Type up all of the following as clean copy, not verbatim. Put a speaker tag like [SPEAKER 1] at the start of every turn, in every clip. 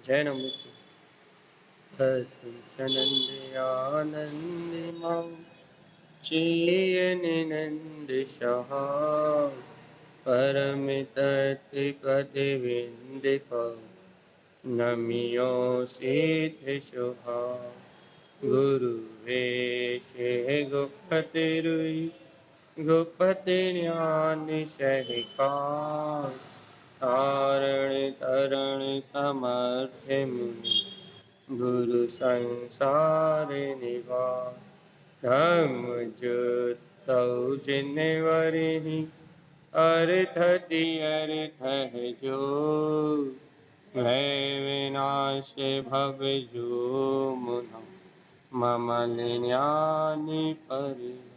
[SPEAKER 1] जय नमो सत्सनंदयानंदमा चेयनिनंद सहा परमितत्पदिविंदिप नमियो सिद्ध सुहा गुरुवेशे गुप्ततिरुई गुप्त ज्ञान सहकार तारण तरण समर्थ मुनि गुरु संसार निवार धम्म जुतौ जिनवरिहि अर्थति अर्थ है जो भय विनाश भव जो मुना मम ज्ञानी परिणय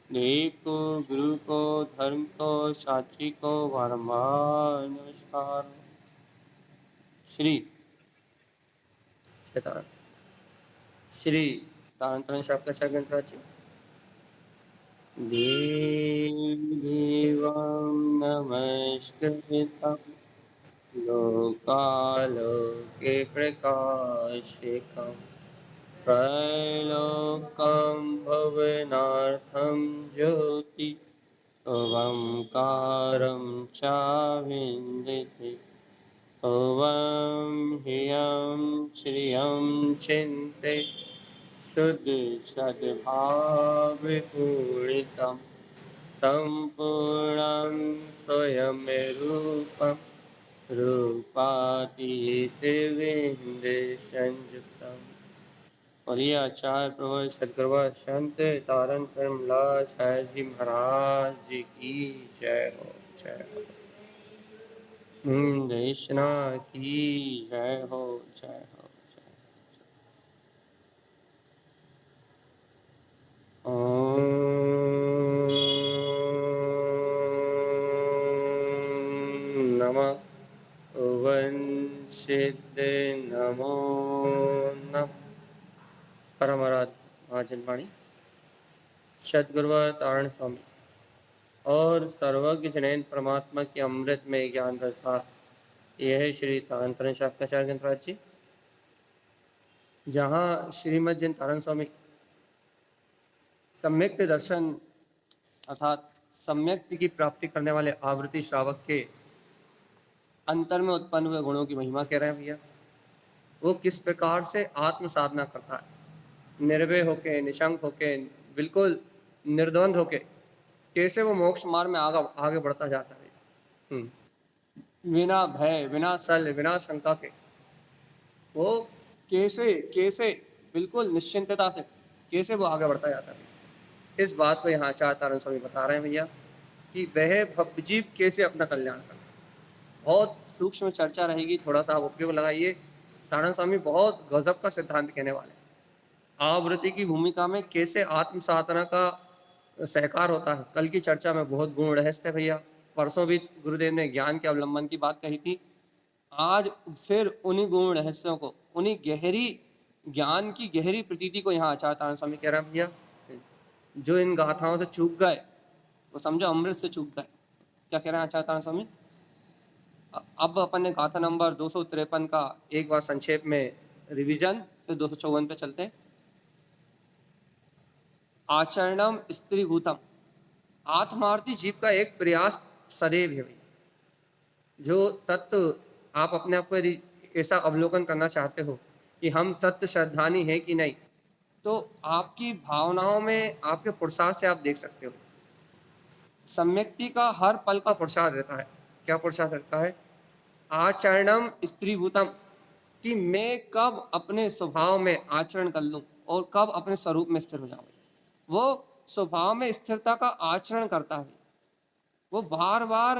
[SPEAKER 1] देखो गुरु को धर्म को साक्षी को वारंवार नमस्कार। श्री चेतान श्री तांत्रण शास्त्र ग्रंथराज देवं नमस्कृतं लोकालोके प्रकाशिकं त्रैलोक्यं भुवनार्थं ज्योति ओंकारं चाविन्दति ओं ह्रियं श्रियं चिन्ते शुद्ध सद्भावपूरितं सम्पूर्णं स्वयं रूपं रूपातीतविन्दसंयुक्तम्। और ये आचार्य प्रवर सदगुरुवर संत तारण प्रेमलाल साहब जी महाराज जी की जय हो, जय हो। कृष्णा की जय हो, जय हो, जय हो। ओम नमः वंशित नमो नमः। परमराध महाजन वाणी सदगुरुवर तारण स्वामी और सर्वज्ञ जनैन परमात्मा के अमृत में ज्ञान रसा। यह है श्री तारण शास्त्राचार्य ग्रंथराज जी, जहाँ श्रीमद जैन तारण स्वामी सम्यक दर्शन अर्थात सम्यक की प्राप्ति करने वाले आवृत्ति श्रावक के अंतर में उत्पन्न हुए गुणों की महिमा कह रहे हैं भैया। वो किस प्रकार से आत्म साधना करता है, निर्भय होके, निशंक होके, बिल्कुल निर्द्वंद होके, कैसे वो मोक्ष मार्ग में आगे बढ़ता जाता है बिना भय, बिना सल, बिना शंका के। वो कैसे कैसे बिल्कुल निश्चिंतता से कैसे वो आगे बढ़ता जाता है। इस बात को यहाँ आचार्य तारण स्वामी बता रहे हैं भैया कि वह भवजीव कैसे अपना कल्याण करता है। बहुत सूक्ष्म चर्चा रहेगी, थोड़ा सा आप उपयोग लगाइए। तारण स्वामी बहुत गजब का सिद्धांत कहने वाले हैं। आवृत्ति की भूमिका में कैसे आत्म साधना का सहकार होता है। कल की चर्चा में बहुत गुण रहस्य है भैया। परसों भी गुरुदेव ने ज्ञान के अवलंबन की बात कही थी। आज फिर उन्हीं गुण रहस्यों को, उन्हीं गहरी ज्ञान की गहरी प्रतीति को यहाँ आचार्य तारण स्वामी कह रहे हैं भैया। जो इन गाथाओं से चूक गए वो समझो अमृत से चूक गए। क्या कह रहे हैं आचार्य तारण स्वामी? अब अपन ने गाथा नंबर 253 का एक बार संक्षेप में रिवीजन, फिर 254 पे चलते हैं। आचरणम स्त्रीभूतम, आत्मार्थी जीव का एक प्रयास सदैव है भाई। जो तत्व आप अपने आप को यदि ऐसा अवलोकन करना चाहते हो कि हम तत्व श्रद्धानी है कि नहीं, तो आपकी भावनाओं में, आपके पुरुषार्थ से आप देख सकते हो सम्यक्ति का हर पल का पुरुषार्थ रहता है। क्या पुरुषार्थ रहता है? आचरणम स्त्रीभूतम, कि मैं कब अपने स्वभाव में आचरण कर लूं और कब अपने स्वरूप में स्थिर हो जाऊं। वो स्वभाव में स्थिरता का आचरण करता है। वो बार बार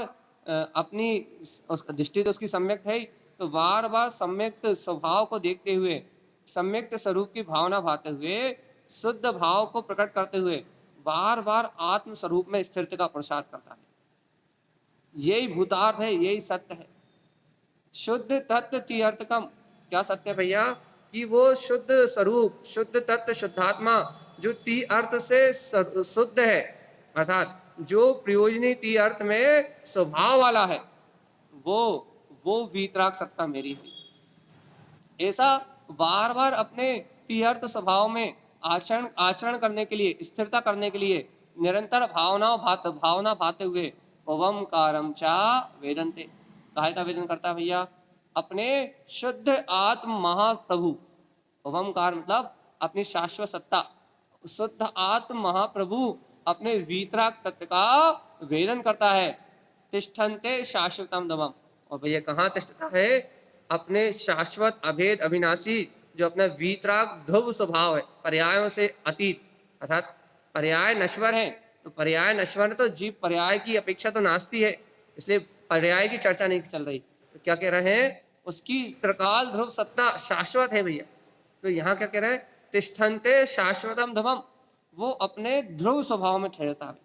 [SPEAKER 1] अपनी दृष्टि तो उसकी सम्यक है ही, तो बार बार सम्यक स्वभाव को देखते हुए, सम्यक स्वरूप की भावना भाते हुए, शुद्ध भाव को प्रकट करते हुए बार बार आत्म स्वरूप में स्थिरता का पुरुषार्थ करता है। यही भूतार्थ है, यही सत्य है। शुद्ध तत्व तीर्थकम, क्या सत्य है भैया? कि वो शुद्ध स्वरूप, शुद्ध तत्व, शुद्धात्मा जो ती अर्थ से शुद्ध है, अर्थात जो प्रयोजनी ती अर्थ में स्वभाव वाला है, वो वीतराग सत्ता मेरी है। ऐसा बार बार अपने तीर्थ स्वभाव में आचरण आचरण करने के लिए, स्थिरता करने के लिए निरंतर भावना भाते हुए ओमकारम चा वेदन्ते, काहे का वेदन करता है भैया? अपने शुद्ध आत्म महाप्रभु, ओमकार मतलब अपनी शाश्वत सत्ता, शुद्ध आत्म महाप्रभु अपने वीतराग तत्व का वेदन करता है। तिष्ठन्ते शाश्वतम दमम, और भैया कहाँ तिष्ठता है? अपने शाश्वत अभेद अविनाशी जो अपना वीतराग ध्रुव स्वभाव है, पर्यायों से अतीत, अर्थात पर्याय नश्वर है। तो पर्याय नश्वर है तो जीव पर्याय की अपेक्षा तो नास्ती है, इसलिए पर्याय की चर्चा नहीं चल रही। तो क्या कह रहे हैं? उसकी त्रिकाल ध्रुव सत्ता शाश्वत है भैया। तो यहाँ क्या कह रहे हैं? तिष्ठन्ते शाश्वतम धमम, वो अपने ध्रुव स्वभाव में ठहरता है।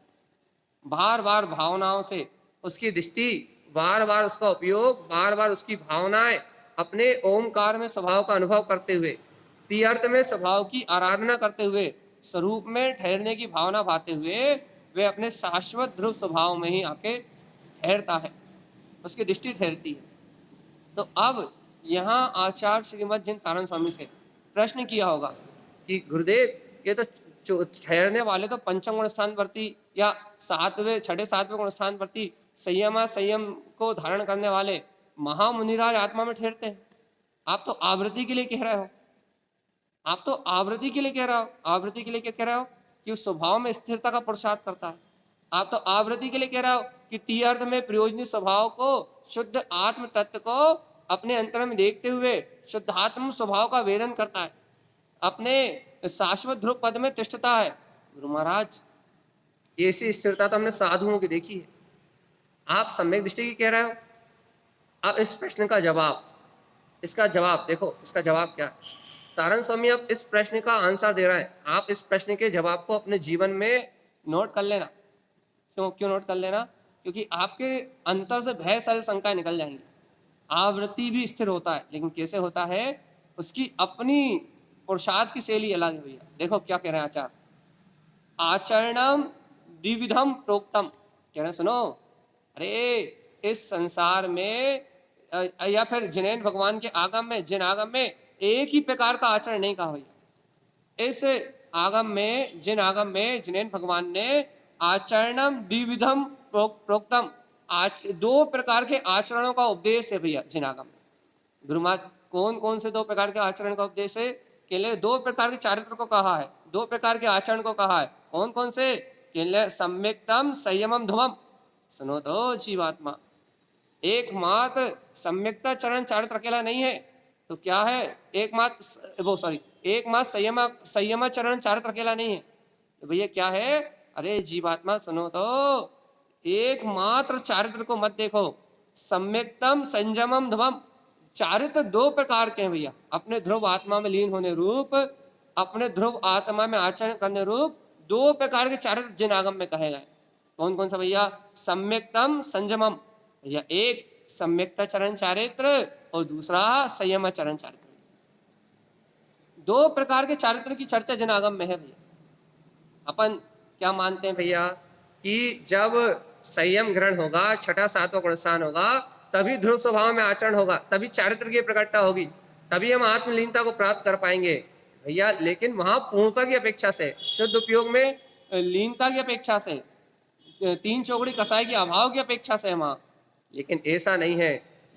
[SPEAKER 1] बार बार भावनाओं से उसकी दृष्टि, बार बार उसका उपयोग, बार बार उसकी भावनाएं अपने ओमकार में स्वभाव का अनुभव करते हुए, तीर्थ में स्वभाव की आराधना करते हुए, स्वरूप में ठहरने की भावना भाते हुए वे अपने शाश्वत ध्रुव स्वभाव में ही आके ठहरता है, उसकी दृष्टि ठहरती है। तो अब यहाँ आचार्य श्रीमद जिन तारण स्वामी से प्रश्न किया होगा कि गुरुदेव ये तो ठहरने वाले तो पंचम गुण स्थान वर्ती या छठे सातवें गुण स्थान वर्ती संयम को धारण करने वाले महामुनिराज आत्मा में ठहरते हैं। आप तो आवृत्ति के लिए कह रहे हो, आप तो आवृत्ति के लिए कह रहे हो, आवृत्ति के लिए क्या कह रहे हो? कि उस स्वभाव में स्थिरता का पुरुषार्थ करता है। आप तो आवृत्ति के लिए कह रहे हो कि तीर्थ में प्रयोजनीय स्वभाव को, शुद्ध आत्म तत्व को अपने अंतर में देखते हुए शुद्धात्म स्वभाव का वेदन करता है, अपने शाश्वत ध्रुव पद में तिष्ठता है। गुरु महाराज ऐसी स्थिरता तो हमने साधुओं की देखी है, आप सम्यक दृष्टि की कह रहे हो। अब इस प्रश्न का जवाब, इसका जवाब देखो, इसका जवाब क्या है? तारण स्वामी अब इस प्रश्न का आंसर दे रहा है। आप इस प्रश्न के जवाब को अपने जीवन में नोट कर लेना। क्यों नोट कर लेना? क्योंकि आपके अंतर से भय सरल शंका निकल जाएंगी। आवृत्ति भी स्थिर होता है, लेकिन कैसे होता है? उसकी अपनी पुरुषार्थ की शैली अलग है भैया। देखो क्या कह रहे हैं आचार्य, आचरणम द्विविधम प्रोक्तम, कह रहे हैं सुनो, अरे इस संसार में या फिर जिनेन भगवान के आगम में, जिन आगम में एक ही प्रकार का आचरण नहीं कहा भैया। इस आगम में, जिनेन भगवान ने आचरणम द्विविधम प्रोक्तम, दो प्रकार के आचरणों का उपदेश है भैया जिन आगम में। गुरुमात कौन कौन से दो प्रकार के आचरण का उपदेश है? केवल दो प्रकार के चारित्र को कहा है, दो प्रकार के आचरण को कहा है। कौन कौन से? केवल सम्यक्तम संयमम धुमम। सुनो तो जीवात्मा, एकमात्र सम्यक्ता चरण चारित्र अकेला नहीं है, तो क्या है? एकमात्र संयम चरण चारित्र अकेला नहीं है, तो भैया क्या है? अरे जीवात्मा सुनो तो, एकमात्र चारित्र को मत देखो, सम्यक्तम संयमम धुमम। चारित्र दो प्रकार के हैं भैया, अपने ध्रुव आत्मा में लीन होने रूप, अपने ध्रुव आत्मा में आचरण करने रूप दो प्रकार के चारित्र जिन आगम में कहे गए। कौन कौन सा भैया? सम्यक्तम संयमम भैया, एक सम्यक्ता चरण चारित्र और दूसरा संयम चरण चारित्र। दो प्रकार के चारित्र की चर्चा जिन आगम में है भैया। अपन क्या मानते हैं भैया कि जब संयम ग्रहण होगा, छठा सातवां गुणस्थान होगा, तभी ध्रुव स्वभाव में आचरण होगा, तभी चारित्र की प्रकटता होगी, तभी हम आत्मलीनता को प्राप्त कर पाएंगे भैया। लेकिन वहां पूर्णता की अपेक्षा से, शुद्ध उपयोग में लीनता की अपेक्षा से, तीन चौकड़ी कसाय के अभाव की अपेक्षा से वहां। लेकिन ऐसा नहीं है।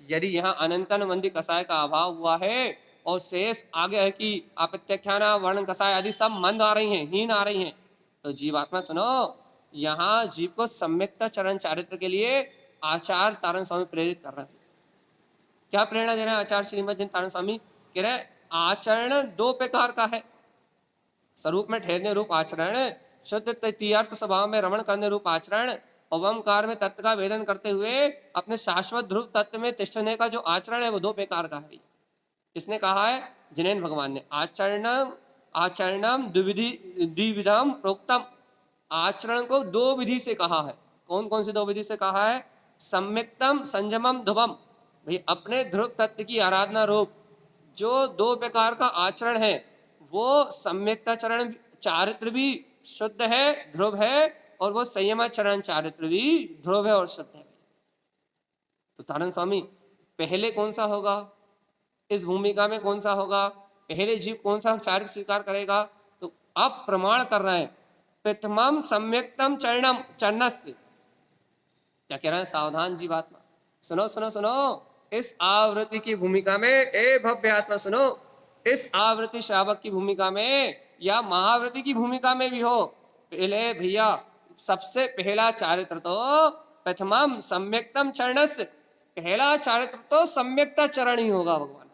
[SPEAKER 1] यदि यहाँ अनंतन मंदी कसाय का अभाव हुआ है और शेष आगे है कि अप्रत्याख्याना वर्ण कसाय आदि सब मंद आ रही हैं, हीन आ रही हैं, तो जीवात्मा सुनो, यहाँ जीव को सम्यक्ता चरण चारित्र के लिए आचार्य तारण स्वामी प्रेरित कर रहे हैं। क्या प्रेरणा दे रहे हैं आचार्य श्रीमद जिन तारण स्वामी? कह रहे आचरण दो प्रकार का है, स्वरूप में ठहरने रूप आचरण, शुद्ध तीर्थ स्वभाव में रमण करने रूप आचरण, ओमकार में तत्व का वेदन करते हुए अपने शाश्वत ध्रुव तत्व में तिष्ठने का जो आचरण है वो दो प्रकार का है। किसने कहा है? जिनेन भगवान ने। आचरणम द्विविधम प्रोक्तम, आचरण को दो विधि से कहा है। कौन कौन सी दो विधि से कहा है? सम्यक्तम संयमम ध्रुवम, भाई अपने ध्रुव तत्व की आराधना रूप जो दो प्रकार का आचरण है, वो सम्यक्ता चरण चारित्र भी शुद्ध है, ध्रुव है, और वो संयम चरण चारित्र भी ध्रुव है और शुद्ध है। तो तारण स्वामी पहले कौन सा होगा? इस भूमिका में कौन सा होगा, पहले जीव कौन सा चारित्र स्वीकार करेगा। तो आप प्रमाण कर रहे हैं प्रथमम सम्यक्तम चरणम चरणस्य, क्या कह रहे हैं, सावधान जीवात्मा, सुनो सुनो सुनो, इस आवृत्ति की भूमिका में, ए भव्य आत्मा सुनो, इस आवृत्ति श्रावक की भूमिका में या महावृत्ति की भूमिका में भी हो, पहले भैया सबसे पहला चारित्र तो प्रथमम सम्यक्तम चरणस्य, पहला चारित्र तो सम्यक्ता चरण ही होगा भगवान।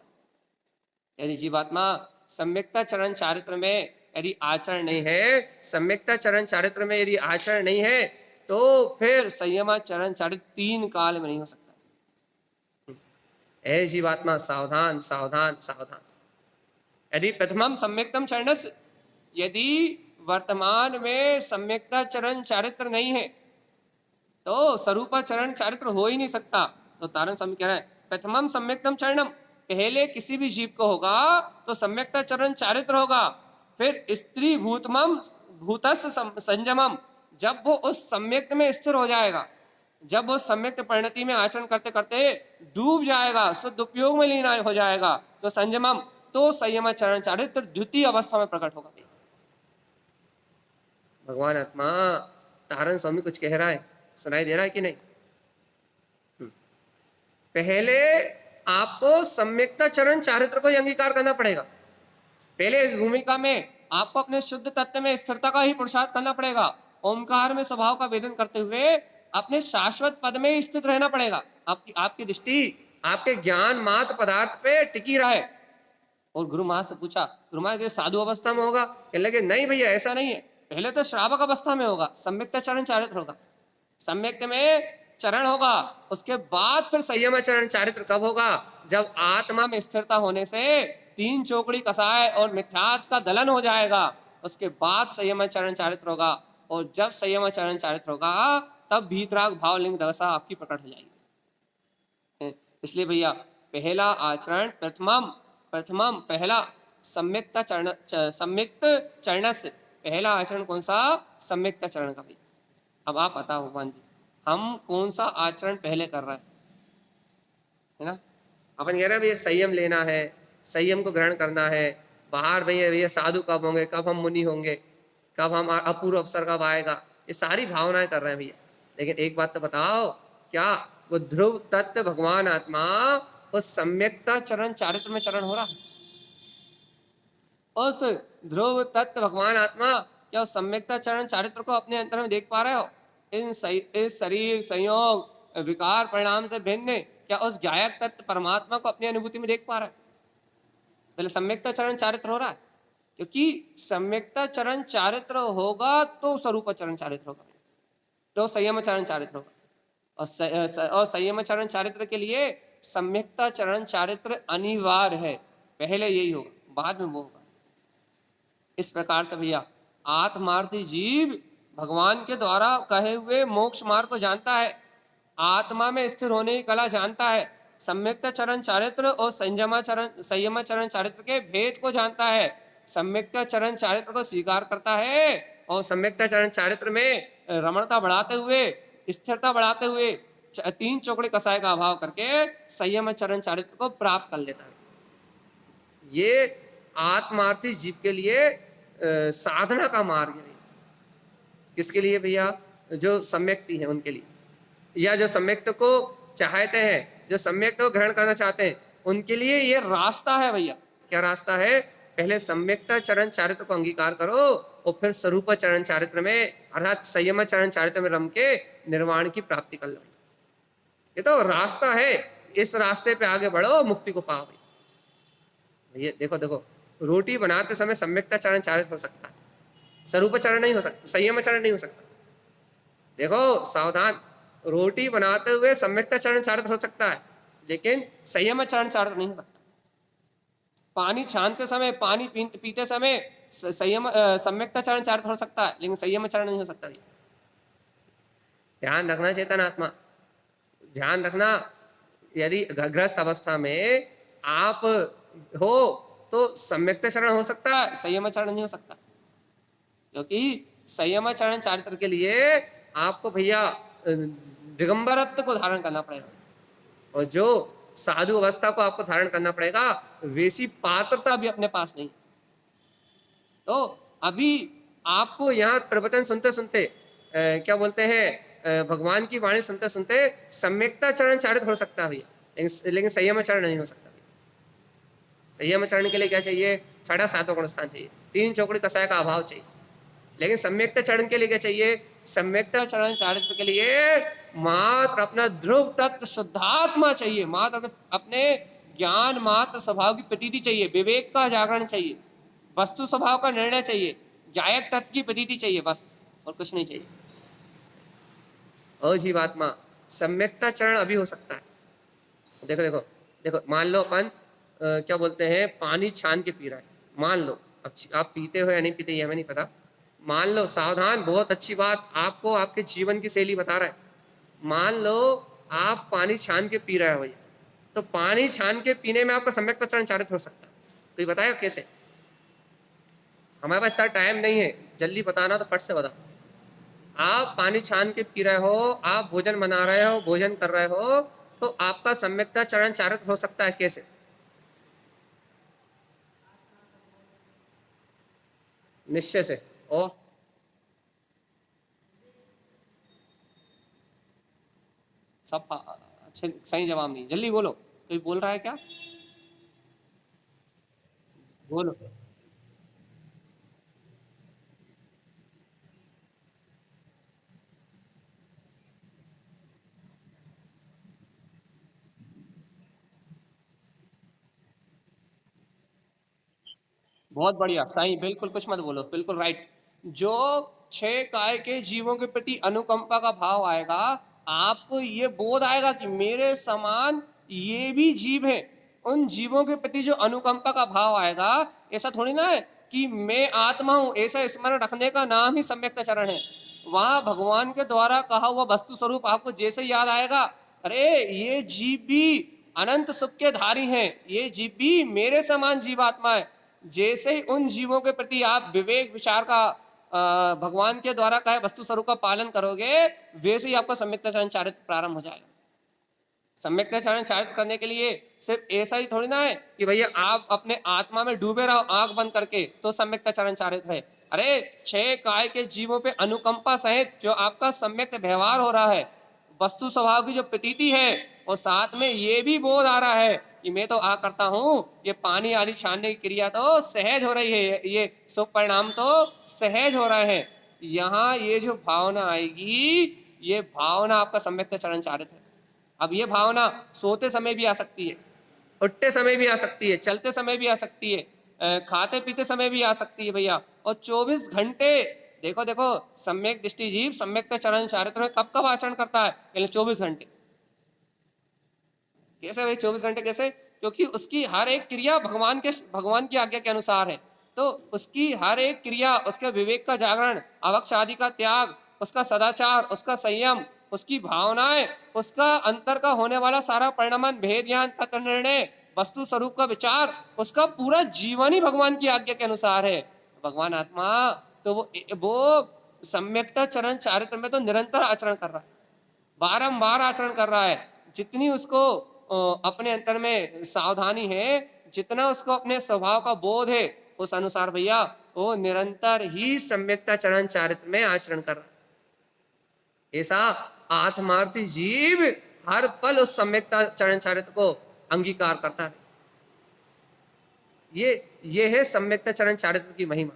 [SPEAKER 1] यदि जीवात्मा सम्यक्ता चरण चारित्र में यदि आचरण नहीं है, सम्यक्ता चरण चारित्र में यदि आचरण नहीं है, तो फिर संयमाचरण चारित्र 3 काल में नहीं हो सकता। ऐ जीवात्मा सावधान सावधान सावधान। यदि प्रथमम सम्यक्तम चरणस्य, यदि वर्तमान में सम्यक्ता चरण चारित्र नहीं है तो स्वरूपाचरण चारित्र हो ही नहीं सकता। तो तारण स्वामी कह रहे हैं प्रथमम सम्यक्तम चरणम, पहले किसी भी जीव को होगा तो सम्यक्ता चरण चारित्र होगा, फिर स्त्री भूतमम भूतस्थ संयमम, जब वो उस सम्यक्त में स्थिर हो जाएगा, जब वो सम्यक्त परिणति में आचरण करते करते डूब जाएगा, शुद्ध उपयोग में लीन हो जाएगा, तो संयमम, तो संयमाचरण चारित्र द्वितीय अवस्था में प्रकट होगा। भगवान आत्मा तारण स्वामी कुछ कह रहा है, सुनाई दे रहा है कि नहीं। पहले आपको सम्यक्ता चरण चारित्र को अंगीकार करना पड़ेगा। पहले इस भूमिका में आपको अपने शुद्ध तत्व में स्थिरता का ही पुरुषार्थ करना पड़ेगा। ओंकार में स्वभाव का वेदन करते हुए अपने शाश्वत पद में स्थित रहना पड़ेगा। आपकी दृष्टि आपके ज्ञान मात्र पदार्थ पे टिकी रहे। और गुरु महाराज से पूछा, गुरु महाराज ये साधु अवस्था में होगा? कहने लगे नहीं भैया ऐसा नहीं है, पहले तो श्रावक अवस्था में होगा, सम्यक्ता चरण चारित्र होगा, सम्यक्त में चरण होगा, उसके बाद फिर संयम चरण चारित्र कब होगा? जब आत्मा में स्थिरता होने से 3 चौकड़ी कसाय और मिथ्यात्व का दलन हो जाएगा, उसके बाद संयम चरण चारित्र होगा। और जब संयम चरण चारित्र होगा तब भीतराग भावलिंग दशा आपकी प्रकट हो जाएगी। इसलिए भैया पहला आचरण प्रथमम पहला सम्यक्ता चरण, सम्यक्त चरण से पहला आचरण कौन सा? सम्यक्ता चरण का। भैया अब आप बताओ भगवान जी, हम कौन सा आचरण पहले कर रहे है ना? अपन कह रहे हैं भैया संयम लेना है, संयम को ग्रहण करना है, बाहर भैया साधु कब होंगे, कब हम मुनि होंगे, कब हम अपूर्व अवसर कब आएगा, ये सारी भावनाएं कर रहे हैं भैया। लेकिन एक बात तो बताओ, क्या वो ध्रुव तत्व भगवान आत्मा उस सम्यक्ता चरण चारित्र में चरण हो रहा? उस ध्रुव तत्व भगवान आत्मा क्या उस सम्यक्ता चरण चारित्र को अपने अंतर में देख पा रहे हो? इस शरीर संयोग विकार परिणाम से भिन्न क्या उस गायक तत्व परमात्मा को अपनी अनुभूति में देख पा रहा है? पहले सम्यक्ता चरण चारित्र हो रहा है, क्योंकि सम्यक्ता चरण चारित्र होगा तो स्वरूप चरण चारित्र होगा, तो संयम चरण चारित्र होगा। और संयम चरण चारित्र के लिए सम्यक्ता चरण चारित्र अनिवार्य है। पहले यही होगा, बाद में वो होगा। इस प्रकार से भैया आत्मार्थी जीव भगवान के द्वारा कहे हुए मोक्ष मार्ग को जानता है, आत्मा में स्थिर होने की कला जानता है, सम्यक्ता चरण चारित्र और संयम चरण चारित्र के भेद को जानता है, सम्यक्ता चरण चारित्र को स्वीकार करता है और सम्यक्ता चरण चारित्र में रमणता बढ़ाते हुए, स्थिरता बढ़ाते हुए 3 चौकड़ी कसाय का अभाव करके संयम चरण चारित्र को प्राप्त कर लेता है। ये आत्मार्थी जीव के लिए साधना का मार्ग है। किसके लिए भैया? जो सम्यक्ति है उनके लिए, या जो सम्यक्त को चाहते हैं, जो सम्यक्त को ग्रहण करना चाहते हैं, उनके लिए ये रास्ता है भैया। क्या रास्ता है? पहले सम्यक्ता चरण चारित्र को अंगीकार करो और फिर स्वरूप चरण चारित्र में अर्थात संयम चरण चारित्र में रम के निर्वाण की प्राप्ति कर लो। ये तो रास्ता है, इस रास्ते पे आगे बढ़ो, मुक्ति को पाओ। भैया देखो देखो, रोटी बनाते समय सम्यक्ता चरण चारित्र हो सकता है, स्वरूप चरण नहीं हो सकता, संयम चरण नहीं हो सकता। देखो सावधान, रोटी बनाते हुए सम्यक्ता चरण चारित्र हो सकता है, लेकिन संयम चरण चारित्र नहीं हो सकता। पानी छानते समय, पानी पीते समय संयम सम्यक्ता चरण चारित्र हो सकता है, लेकिन संयम चरण नहीं हो सकता। ध्यान रखना चेतन आत्मा, ध्यान रखना। यदि गृहस्थ अवस्था में आप हो तो सम्यक्ता चरण हो सकता है, संयम चरण नहीं हो सकता, क्योंकि संयम चरण चारित्र के लिए आपको भैया दिगंबरत्व को धारण करना पड़ेगा। और जो साधु अवस्था को आपको धारण करना पड़ेगा, वैसी पात्रता भी अपने पास नहीं। तो अभी आपको यहाँ प्रवचन सुनते सुनते क्या बोलते हैं, भगवान की वाणी सुनते सुनते सम्यक्ता चरण चारित हो सकता है भैया, लेकिन संयम चरण नहीं हो सकता भैया। संयम चरण के लिए क्या चाहिए? छठा सातवां गुण स्थान चाहिए, 3 चौकड़ी कसाय का अभाव चाहिए। लेकिन सम्यक्ता चरण के लिए क्या चाहिए? सम्यक्ता चरण चारित्र के लिए मात्र अपना ध्रुव तत्व शुद्धात्मा चाहिए, मात्र अपने ज्ञान मात्र स्वभाव की प्रतीति चाहिए, विवेक का जागरण चाहिए, वस्तु स्वभाव का निर्णय चाहिए, जायक तत्व की प्रतीति चाहिए, बस, और कुछ नहीं चाहिए। अजीवात्मा सम्यक्ता चरण अभी हो सकता है। देखो देखो देखो, मान लो अपन क्या बोलते हैं, पानी छान के पी रहा है, मान लो। अब आप पीते हो या नहीं पीते ये हमें नहीं पता, मान लो, सावधान, बहुत अच्छी बात, आपको आपके जीवन की शैली बता रहा है। मान लो आप पानी छान के पी रहे हो भैया, तो पानी छान के पीने में आपका सम्यक्ता चरण चारित हो सकता है। तो ये बताएगा कैसे? हमारे पास इतना टाइम नहीं है, जल्दी बताना तो फट से बता। आप पानी छान के पी रहे हो, आप भोजन बना रहे हो, भोजन कर रहे हो, तो आपका सम्यक्ता चरण चारित हो सकता है कैसे? निश्चय से। और सब अच्छे, सही जवाब नहीं, जल्दी बोलो, कोई बोल रहा है क्या? बोलो। बहुत बढ़िया, सही, बिल्कुल कुछ मत बोलो, बिल्कुल राइट। जो 6 काय के जीवों के प्रति अनुकंपा का भाव आएगा, आपको ये बोध आएगा कि मेरे समान ये भी जीव है, उन जीवों के प्रति जो अनुकंपा का भाव आएगा, ऐसा थोड़ी ना है कि मैं आत्मा हूं, ऐसा स्मरण रखने का नाम ही सम्यक्ता चरण है। वहां भगवान के द्वारा कहा हुआ वस्तु स्वरूप आपको जैसे याद आएगा, अरे ये जीव भी अनंत सुख के धारी हैं, ये जीव भी मेरे समान जीवात्मा है। जैसे ही उन जीवों के प्रति आप विवेक विचार का भगवान के द्वारा कहे वस्तु स्वरूप का पालन करोगे, वैसे ही आपका सम्यक्ता चरण चारित्र प्रारंभ हो जाएगा। सम्यक्ता चरण चारित्र करने के लिए सिर्फ ऐसा ही थोड़ी ना है कि भैया आप अपने आत्मा में डूबे रहो आंख बंद करके तो सम्यक्ता चरण चारित्र है। अरे 6 काय के जीवों पे अनुकंपा सहित जो आपका सम्यक व्यवहार हो रहा है, वस्तु स्वभाव की जो प्रतीति है, और साथ में ये भी बोध आ रहा है कि मैं तो आ करता हूँ, ये पानी आदि छानने की क्रिया तो सहज हो रही है, ये शुभ परिणाम तो सहज हो रहे हैं। यहाँ ये जो भावना आएगी, ये भावना आपका सम्यक्ता चरण चारित्र है। अब ये भावना सोते समय भी आ सकती है, उठते समय भी आ सकती है, चलते समय भी आ सकती है, खाते पीते समय भी आ सकती है भैया, और 24 घंटे। देखो देखो, सम्यक दृष्टि जीव सम्यक्ता चरण चारित्र में कब कब आचरण करता है? यानी 24 घंटे। कैसे भाई 24 घंटे कैसे? क्योंकि उसकी हर एक क्रिया भगवान की आज्ञा के अनुसार है। तो उसकी हर एक क्रिया, उसके विवेक का जागरण, अवक्ष आदि का त्याग, उसका सदाचार, उसका संयम, उसकी भावनाएं, उसका अंतर का होने वाला सारा परिणमन, भेद ज्ञान, तत्व निर्णय, वस्तु स्वरूप का विचार, उसका पूरा जीवन ही भगवान की आज्ञा के अनुसार है। भगवान आत्मा तो वो सम्यक्ता चरण चारित्र में तो निरंतर आचरण कर रहा है, बारंबार आचरण कर रहा है। जितनी उसको अपने अंतर में सावधानी है, जितना उसको अपने स्वभाव का बोध है, उस अनुसार भैया वो निरंतर ही सम्यक्ता चरण चारित्र में आचरण कर रहा है। ऐसा आत्मार्थी जीव हर पल उस सम्यक्ता चरण चारित्र को अंगीकार करता है। ये है सम्यक्ता चरण चारित्र की महिमा।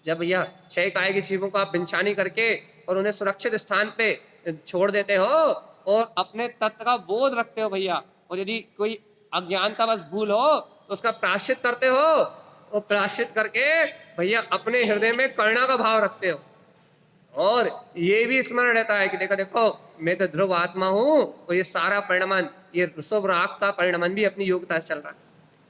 [SPEAKER 1] जब यह 6 काय के जीवों को आप बिंछानी करके और उन्हें सुरक्षित स्थान पे छोड़ देते हो और अपने तत्व का बोध रखते हो भैया, और यदि कोई अज्ञानता बस भूल हो तो उसका प्रायश्चित करते हो, और प्रायश्चित करके भैया अपने हृदय में करुणा का भाव रखते हो, और ये भी स्मरण रहता है कि देखो देखो मैं तो ध्रुव आत्मा हूं, और ये सारा परिणमन, ये शुभ राग का परिणमन भी अपनी योग्यता से चल रहा है।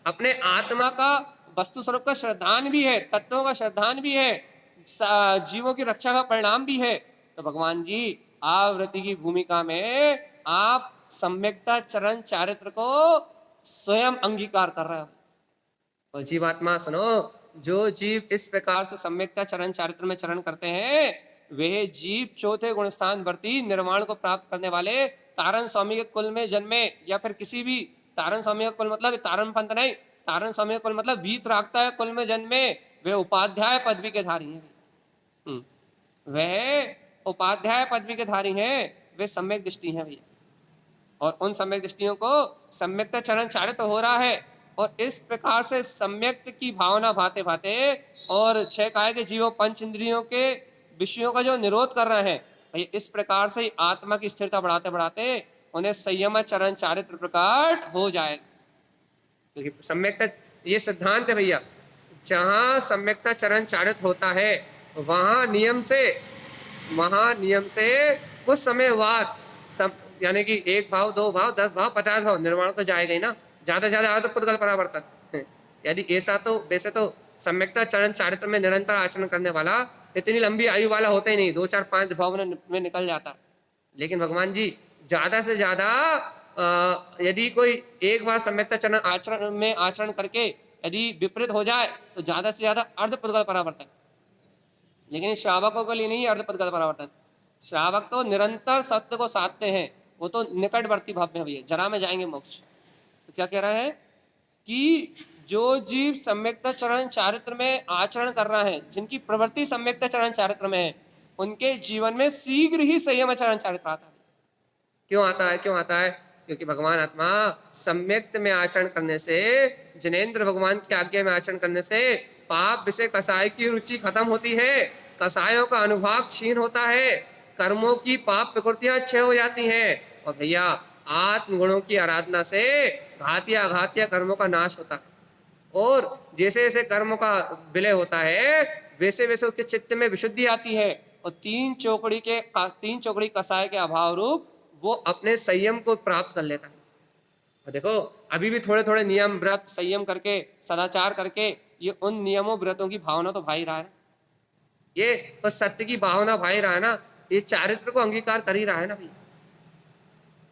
[SPEAKER 1] अपने आत्मा का वस्तु स्वरूप का श्रद्धान भी है, तत्वों का श्रद्धान भी है, जीवों की रक्षा का परिणाम भी है। तो भगवान जी आवृत्ति की भूमिका में आप सम्यक्ता चरण चारित्र को स्वयं अंगीकार कर रहे हो। और जीवात्मा सुनो, जो जीव इस प्रकार से सम्यक्ता चरण चारित्र में चरण करते हैं, वे जीव चौथे गुणस्थान वर्ती निर्वाण को प्राप्त करने वाले तारण स्वामी के कुल में जन्मे या फिर किसी भी तारण स्वामी का कुल मतलब तारण पंथ नहीं, तारण स्वामी का कुल मतलब वीतरागता है कुल में जन्मे, वे उपाध्याय पदवी के धारी हैं। वह उपाध्याय पदवी के धारी हैं, वे सम्यक दृष्टि हैं भैया। और उन सम्यक दृष्टियों को सम्यक्त चरण चारित हो रहा है। और इस प्रकार से सम्यक्त की भावना भाते भाते और छह काय के जीवों पंच इंद्रियों के विषयों का जो निरोध कर रहे हैं भैया, इस प्रकार से आत्मा की स्थिरता बढ़ाते बढ़ाते उन्हें संयम चरण चारित्र प्रकट हो जाएगा। क्योंकि सम्यकता ये सिद्धांत है भैया, जहां सम्यकता चरण चारित होता है वहां नियम से कुछ समय बाद यानी कि 1 भाव 2 भाव 10 भाव 50 भाव निर्माण तो जाएगा ही ना, ज्यादा ज्यादा तो पुद्गल परावर्तन। यदि ऐसा तो वैसे तो सम्यकता चरण चारित्र में निरंतर आचरण करने वाला इतनी लंबी आयु वाला होता ही नहीं, 2 4 5 भाव में निकल जाता। लेकिन भगवान जी ज्यादा से ज्यादा यदि कोई एक बार सम्यकता चरण आचरण करके यदि विपरीत हो जाए तो ज्यादा से ज्यादा अर्ध पुद्गल परावर्तन। लेकिन श्रावकों के लिए नहीं अर्ध पुद्गल परावर्तन, श्रावक तो निरंतर सत्य को साधते हैं, वो तो निकटवर्ती भाव में भैया जरा में जाएंगे मोक्ष। तो क्या कह रहा है कि जो जीव सम्यकता चरण चारित्र में आचरण कर रहा है, जिनकी प्रवृत्ति सम्यकता चरण चारित्र में है, उनके जीवन में शीघ्र ही संयम चरण चारित्र आता है। क्यों आता है? क्योंकि भगवान आत्मा सम्यक्त में आचरण करने से, जिनेन्द्र भगवान की आज्ञा में आचरण करने से पाप विषय कसाय की रुचि खत्म होती है, कसायों का अनुभाग क्षीण होता है, कर्मों की पाप प्रकृतियां क्षय हो जाती हैं। और भैया आत्म गुणों की आराधना से घातिया कर्मों का नाश होता है। और जैसे जैसे कर्मों का विलय होता है वैसे वैसे उसके चित्त में विशुद्धि आती है और तीन चौकड़ी कसाय के अभाव रूप वो अपने संयम को प्राप्त कर लेता है। और देखो अभी भी थोड़े थोड़े नियम व्रत संयम करके सदाचार करके ये उन नियमों व्रतों की भावना तो भाई रहा है, ये बस सत्य की भावना भाई रहा है ना, ये चारित्र को अंगीकार कर ही रहा है ना भाई।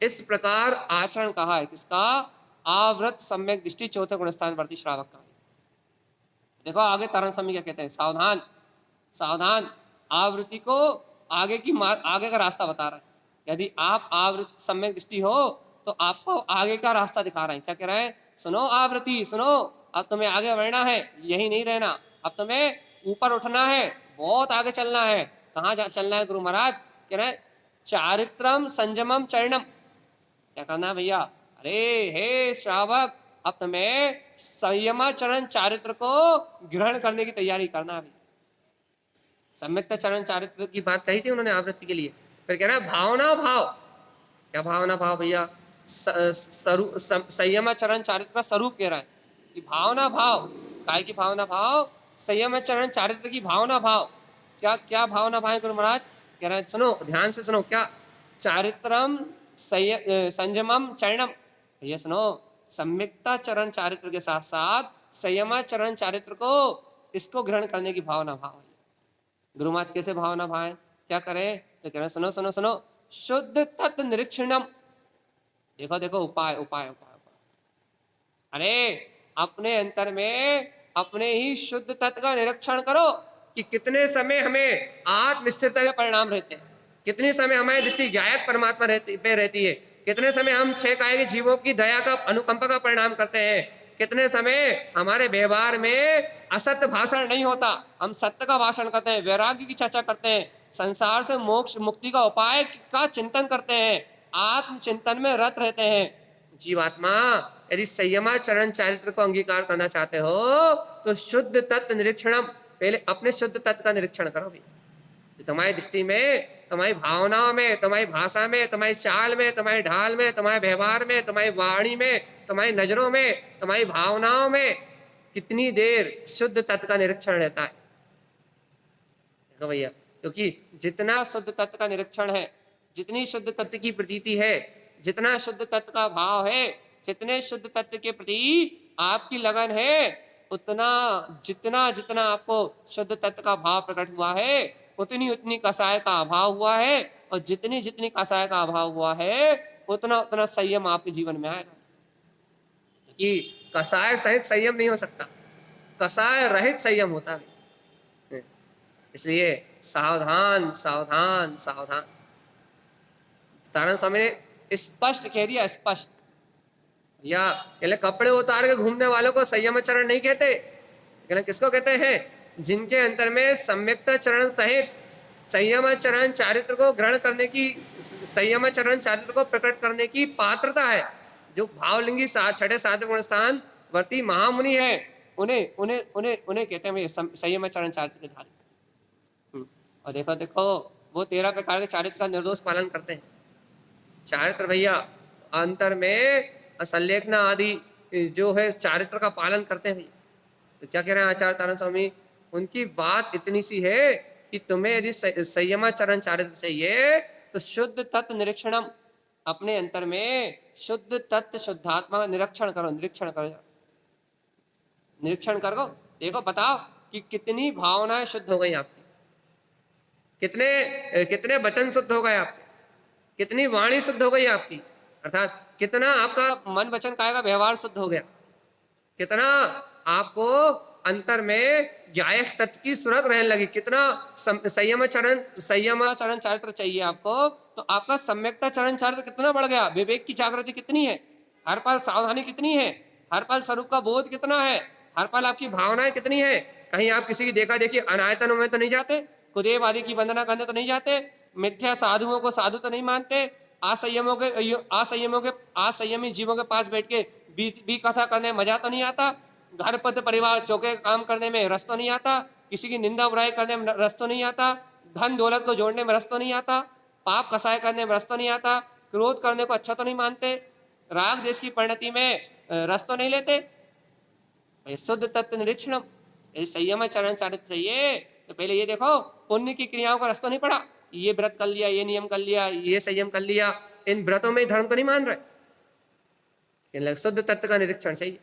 [SPEAKER 1] इस प्रकार आचरण कहा है किसका? आवृत सम्यक दृष्टि चौथे गुणस्थान वर्ती श्रावक का। देखो आगे तारण स्वामी क्या कहते हैं, सावधान सावधान, आवृत्ति को आगे का रास्ता बता रहा है। यदि आप आवृत सम्यक दृष्टि हो तो आपको आगे का रास्ता दिखा रहे हैं। क्या कह रहे हैं? सुनो आवृत्ति सुनो, अब तुम्हें आगे बढ़ना है, यही नहीं रहना, अब तुम्हें ऊपर उठना है, बहुत आगे चलना है। कहाँ चलना है गुरु महाराज? कह रहे हैं चारित्रम संयमम चरणम। क्या करना है भैया? अरे हे श्रावक, अब तुम्हें संयमाचरण चारित्र को ग्रहण करने की तैयारी करना है। सम्यकता चरण चारित्र की बात कही थी उन्होंने आवृत्ति के लिए। फिर कह रहा है भावना भाव। क्या भावना भाव भैया? संयमाचरण चारित्र का स्वरूप कह रहा है कि भावना भाव, काय की भावना भाव? संयमाचरण चारित्र की भावना भाव। क्या क्या भावना भाव गुरु महाराज? कह रहे हैं सुनो ध्यान से सुनो, क्या? चारित्रम संयमम चरणम। भैया सुनो, सम्यकता चरण चारित्र के साथ साथ संयमाचरण चारित्र को इसको ग्रहण करने की भावना भाव है। गुरु महाराज कैसे भावना भाव है? क्या करें? तो कह रहे सुनो सुनो सुनो, शुद्ध तत्व निरीक्षणम। देखो देखो उपाय उपाय उपाय उपाय। अरे अपने अंतर में अपने ही शुद्ध तत्व का निरीक्षण करो कि कितने समय हमें आत्म स्थिरता के परिणाम रहते हैं, कितने समय हमारी दृष्टि गायक परमात्मा रहती है, कितने समय हम छह काय के जीवों की दया का अनुकंपा का परिणाम करते हैं, कितने समय हमारे व्यवहार में असत्य भाषण नहीं होता, हम सत्य का भाषण करते हैं, वैराग्य की चर्चा करते हैं, संसार से मोक्ष मुक्ति का उपाय का चिंतन करते हैं, आत्म चिंतन में रत रहते हैं। जीवात्मा यदि संयमाचरण चारित्र को अंगीकार करना चाहते हो तो शुद्ध तत्व निरीक्षण, पहले अपने शुद्ध तत्व का निरीक्षण करो भी। तुम्हारी दृष्टि में, तुम्हारी भावनाओं में, तुम्हारी भाषा में, तुम्हारी चाल में, तुम्हारी ढाल में, तुम्हारे व्यवहार में, तुम्हारी वाणी में, तुम्हारी नजरों में, तुम्हारी भावनाओं में कितनी देर शुद्ध तत्व का निरीक्षण रहता है। देखो भैया, क्योंकि जितना शुद्ध तत्व का निरीक्षण है, जितनी शुद्ध तत्व की प्रतीति है, जितना शुद्ध तत्व का भाव है, जितने शुद्ध तत्व के प्रति आपकी लगन है, उतना जितना जितना आपको शुद्ध तत्व का भाव प्रकट हुआ है उतनी उतनी कसाय का अभाव हुआ है, और जितनी जितनी कसाय का अभाव हुआ है उतना उतना संयम आपके जीवन में आएगा। कि कसाय सहित संयम नहीं हो सकता, कसाय रहित संयम होता है। इसलिए सावधान सावधान सावधान। तारण स्वामी ने स्पष्ट कह दिया, स्पष्ट। या कहले कपड़े उतार के घूमने वालों को संयम चरण नहीं कहते, कहले किसको कहते हैं? जिनके अंतर में सम्यक्त चरण सहित संयम चरण चारित्र को ग्रहण करने की, संयम चरण चारित्र को प्रकट करने की पात्रता है। जो भावलिंगी छठे सातवें गुण स्थान वर्ती महामुनि है, उन्हें उन्हें उन्हें उन्हें कहते हैं संयम चरण चारित्र के धारी। और देखो देखो वो 13 प्रकार के चारित्र का निर्दोष पालन करते हैं। चारित्र भैया अंतर में संलेखना आदि जो है चारित्र का पालन करते हैं भैया। तो क्या कह रहे हैं आचार्य तारण स्वामी? उनकी बात इतनी सी है कि तुम्हें यदि संयमाचरण चारित्र चाहिए तो शुद्ध तत्व निरीक्षणम, अपने अंतर में शुद्ध तत्व शुद्धात्मा का निरीक्षण करो, निरीक्षण करो, निरीक्षण करो। देखो बताओ कि कितनी भावनाएं शुद्ध हो गई आपकी, कितने कितने वचन शुद्ध हो गए आपके, कितनी वाणी शुद्ध हो गई आपकी, अर्थात कितना आपका मन वचन काया का व्यवहार शुद्ध हो गया, कितना आपको अंतर में ज्ञायक तत्व की सुरत रहने लगी, कितना संयम चरण चारित्र चाहिए आपको, तो आपका सम्यकता चरण चारित्र कितना बढ़ गया, विवेक की जागृति कितनी है, हर पल सावधानी कितनी है, हर पल स्वरूप का बोध कितना है, हर पल आपकी भावनाएं कितनी है। कहीं आप किसी की देखा देखी अनायतनों में तो नहीं जाते, कुदेव आदि की वंदना करने तो नहीं जाते, मिथ्या साधुओं को साधु तो नहीं मानते, असंयमी जीवों के पास बैठ के भी कथा करने में मजा तो नहीं आता, घर पद परिवार चौके काम करने में रस तो नहीं आता, किसी की निंदा बुराई करने में रस तो नहीं आता, धन दौलत को जोड़ने में रस तो नहीं आता, पाप कसाय करने में रस तो नहीं आता, क्रोध करने को अच्छा तो नहीं मानते, राग देश की परिणति में रस तो नहीं लेते। शुद्ध तत्व निरीक्षण, संयम चरण चारित्र चाहिए तो पहले ये देखो पुण्य की क्रियाओं का रस तो नहीं पड़ा, ये व्रत कर लिया, ये नियम कर लिया, ये संयम कर लिया, इन व्रतों में धर्म तो नहीं मान रहे। शुद्ध तत्व का निरीक्षण चाहिए।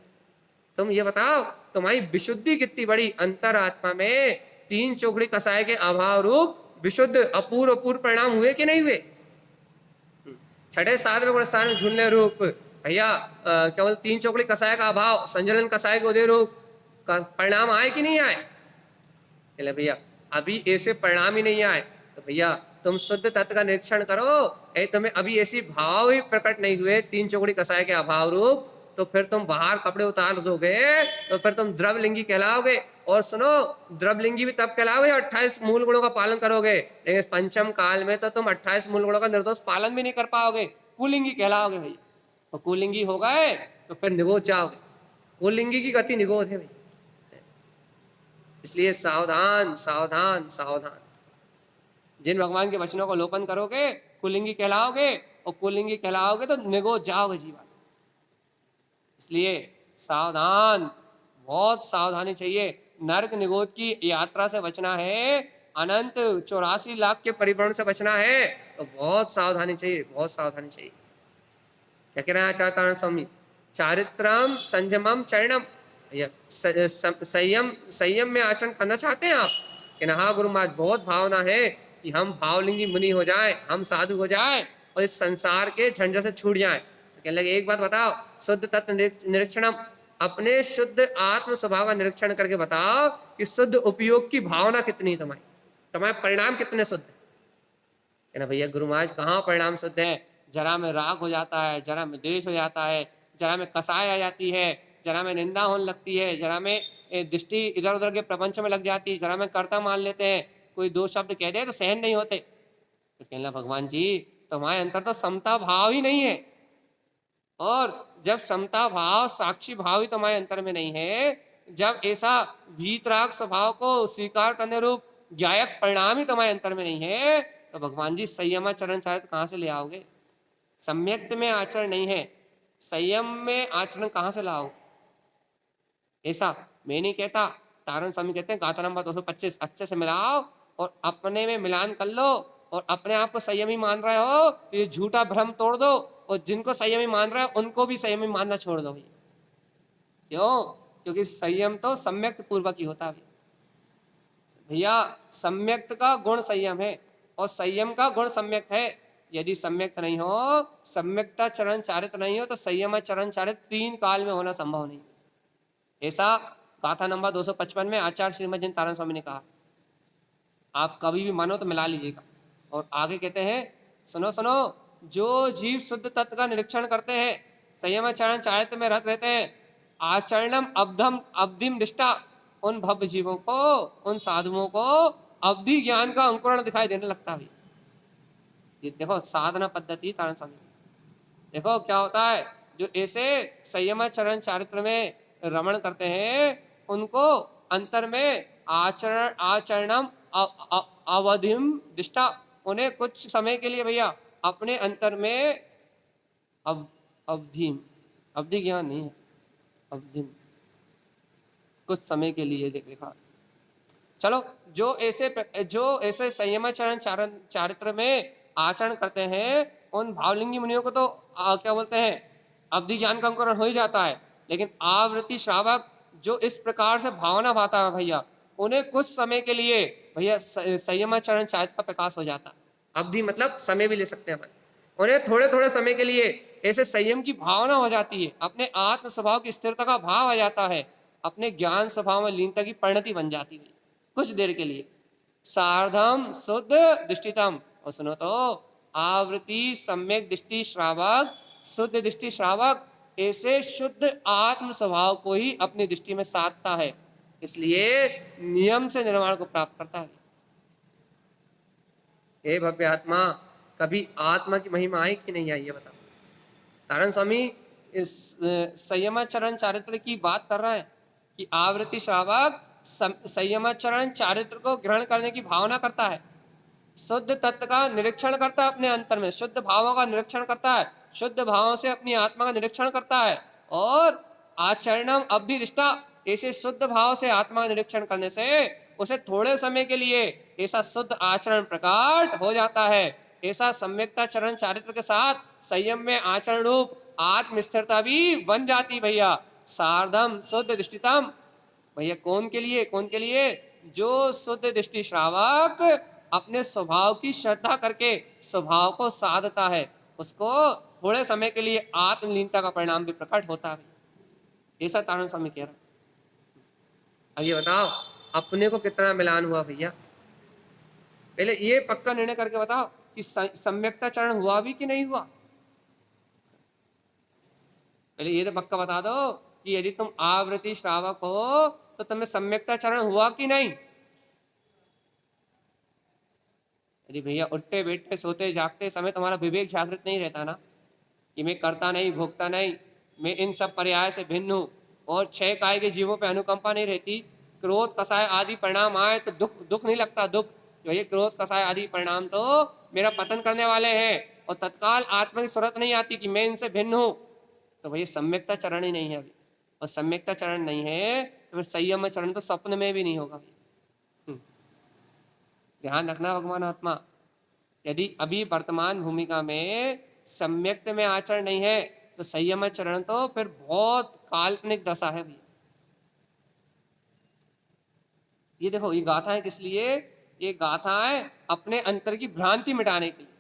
[SPEAKER 1] तुम ये बताओ तुम्हारी विशुद्धि कितनी बड़ी, अंतर आत्मा में 3 चौकड़ी कसाय के अभाव रूप विशुद्ध अपूर्व अपूर्व परिणाम हुए कि नहीं हुए? छठे सातवें गुण स्थान में झूलने रूप भैया केवल 3 चौकड़ी कसाय का अभाव, संजलन कसाय के उदय रूप का परिणाम आए कि नहीं आए? चले भैया अभी ऐसे परिणाम ही नहीं आए तो भैया तुम शुद्ध तत्व का निरीक्षण करो, तुम्हें अभी ऐसी भाव ही प्रकट नहीं हुए 3 चौकड़ी कसाय के अभाव रूप, तो फिर तुम बाहर कपड़े उतार दोगे तो फिर तुम द्रवलिंगी कहलाओगे। और सुनो द्रवलिंगी भी तब कहलाओगे 28 मूल गुणों का पालन करोगे, लेकिन पंचम काल में तो तुम 28 मूल गुणों का निर्दोष पालन भी नहीं कर पाओगे, कुलिंगी कहलाओगे भैया। और कुलिंगी हो गए तो फिर निगोद जाओगे, कुलिंगी की गति निगोद है भैया। इसलिए सावधान सावधान सावधान, जिन भगवान के वचनों को लोपन करोगे कुलिंगी कहलाओगे, और कुलिंगी कहलाओगे तो निगोद जाओगे जीवन। इसलिए सावधान, बहुत सावधानी चाहिए। नरक निगोद की यात्रा से बचना है, अनंत 84 लाख के परिभ्रमण से बचना है, तो बहुत सावधानी चाहिए, बहुत सावधानी चाहिए। क्या कह रहे हैं आचार्य तारण स्वामी? चारित्रम संयमम चरणम, संयम में आचरण करना चाहते हैं आप कि ना? हाँ गुरु महाराज, बहुत भावना है कि हम भावलिंगी मुनि हो जाएं, हम साधु हो जाएं और इस संसार के झंझट से छूट जाएं। तो कहने लगे एक बात बताओ, शुद्ध तत्व निरीक्षणम, अपने शुद्ध आत्म स्वभाव का निरीक्षण करके बताओ कि शुद्ध उपयोग की भावना कितनी है तुम्हारी, तुम्हारे परिणाम कितने शुद्ध है ना? भैया गुरु महाराज कहाँ परिणाम शुद्ध है? जरा में राग हो जाता है, जरा में द्वेष हो जाता है, जरा में कसाय आ जाती है, जरा में निंदा होने लगती है, जरा में दृष्टि इधर उधर के प्रपंच में लग जाती है, जरा में कर्ता मान लेते हैं, कोई 2 शब्द कह दे तो सहन नहीं होते। तो कहना भगवान जी तुम्हारे अंतर तो समता भाव ही नहीं है, और जब समता भाव साक्षी भाव ही तुम्हारे अंतर में नहीं है, जब ऐसा वीतराग स्वभाव को स्वीकार करने रूप ज्ञायक परिणाम ही तुम्हारे अंतर में नहीं है, तो भगवान जी संयमाचरण चारित्र कहाँ से ले आओगे? सम्यक्त में आचरण नहीं है, संयम में आचरण कहाँ से लाओ? ऐसा मैं नहीं कहता, तारण स्वामी कहते हैं गाथा नंबर 225 अच्छे से मिलाओ और अपने में मिलान कर लो, और अपने आप को संयमी मान रहे हो तो ये झूठा भ्रम तोड़ दो, और जिनको संयमी मान रहे हो उनको भी संयमी मानना छोड़ दो भैया। क्यों? क्योंकि संयम तो सम्यक्त पूर्वक ही होता है भैया। सम्यक्त का गुण संयम है और संयम का गुण सम्यक्त है। यदि सम्यक्त नहीं हो, सम्यक्ता चरण चारित्र नहीं हो, तो संयम चरण चारित्र 3 काल में होना संभव नहीं। ऐसा गाथा नंबर 255 में आचार्य श्रीमद जैन तारण स्वामी ने कहा। आप कभी भी मानो तो मिला लीजिएगा। और आगे कहते हैं सुनो सुनो, जो जीव शुद्ध तत्व का निरीक्षण करते हैं, संयम चरण चारित्र में रत रहते हैं, आचरणम अब्धम अब्धिम निष्ठा, उन भव्य जीवों को, उन साधुओं को अवधि ज्ञान का अंकुरण दिखाई देने लगता है। ये देखो साधना पद्धति तारण स्वामी, देखो क्या होता है, जो ऐसे संयम चरण चारित्र में रमण करते हैं उनको अंतर में आचरणम अवधिम दिष्टा, उन्हें कुछ समय के लिए भैया अपने अंतर में अवधि, अवधि ज्ञान नहीं है, अवधि कुछ समय के लिए देखा। चलो जो ऐसे संयम चरण चारित्र में आचरण करते हैं उन भावलिंगी मुनियों को तो क्या बोलते हैं, अवधि ज्ञान का अंकुरण हो ही जाता है। लेकिन आवृत्ति श्रावक जो इस प्रकार से भावना भाता है भैया, उन्हें कुछ समय के लिए भैया संयम चरण चारित्र का प्रकाश हो जाता है। अवधि मतलब समय भी ले सकते हैं अपन, उन्हें थोड़े थोड़े समय के लिए ऐसे संयम की भावना हो जाती है, अपने आत्म स्वभाव की स्थिरता का भाव आ जाता है, अपने ज्ञान स्वभाव में लीनता की परिणति बन जाती है कुछ देर के लिए। सार्धम शुद्ध दृष्टितम, और सुनो तो, आवृत्ति सम्यक दृष्टि श्रावक, शुद्ध दृष्टि श्रावक ऐसे शुद्ध आत्म स्वभाव को ही अपनी दृष्टि में साधता है, इसलिए नियम से निर्माण को प्राप्त करता है। हे भव्य आत्मा, कभी आत्मा की महिमा आई कि नहीं आई ये बताओ। तारण स्वामी इस संयम चरण चारित्र की बात कर रहा है कि आवृत्ति श्रावक संयम चरण चारित्र को ग्रहण करने की भावना करता है, शुद्ध तत्व का निरीक्षण करता है, अपने अंतर में शुद्ध भावों का निरीक्षण करता है, शुद्ध भावों से अपनी आत्मा का निरीक्षण करता है, और आचरणम अवधि निष्ठा, ऐसे शुद्ध भाव से आत्मा का निरीक्षण करने से उसे थोड़े समय के लिए ऐसा शुद्ध आचरण प्रकट हो जाता है। ऐसा सम्यकता चरण चारित्र के साथ संयम में आचरण रूप आत्म स्थिरता भी बन जाती भैया। सार्धम शुद्ध दृष्टितम, भैया कौन के लिए, कौन के लिए, जो शुद्ध दृष्टि श्रावक अपने स्वभाव की श्रद्धा करके स्वभाव को साधता है, उसको थोड़े समय के लिए आत्मलीनता का परिणाम भी प्रकट होता है। ऐसा तारण स्वामी कह रहा है। अब ये बताओ अपने को कितना मिलान हुआ भैया, पहले ये पक्का निर्णय करके बताओ कि सम्यकता चरण हुआ भी कि नहीं हुआ। पहले ये तो पक्का बता दो कि यदि तुम आवृत्ति श्रावक हो तो तुम्हें सम्यकता चरण हुआ कि नहीं। यदि भैया उठते बैठते सोते जागते समय तुम्हारा विवेक जागृत नहीं रहता ना, कि मैं करता नहीं भोगता नहीं, मैं इन सब पर्याय से भिन्न हूँ, और छह काय के जीवों पे अनुकंपा नहीं रहती, क्रोध कसाय आदि परिणाम आए तो दुख नहीं लगता, दुख ये क्रोध कसाय आदि परिणाम तो मेरा पतन करने वाले हैं, और तत्काल आत्मा की सूरत नहीं आती कि मैं इनसे भिन्न हूँ, तो भैया सम्यकता चरण ही नहीं है अभी। और सम्यकता चरण नहीं है तो फिर संयम चरण तो स्वप्न में भी नहीं होगा भाई। ध्यान रखना भगवान आत्मा, यदि अभी वर्तमान भूमिका में सम्यक्त में आचरण नहीं है तो संयम चरण तो फिर बहुत काल्पनिक दशा है भैया। ये देखो ये गाथाएं किस लिए, ये गाथाएं अपने अंतर की भ्रांति मिटाने के लिए,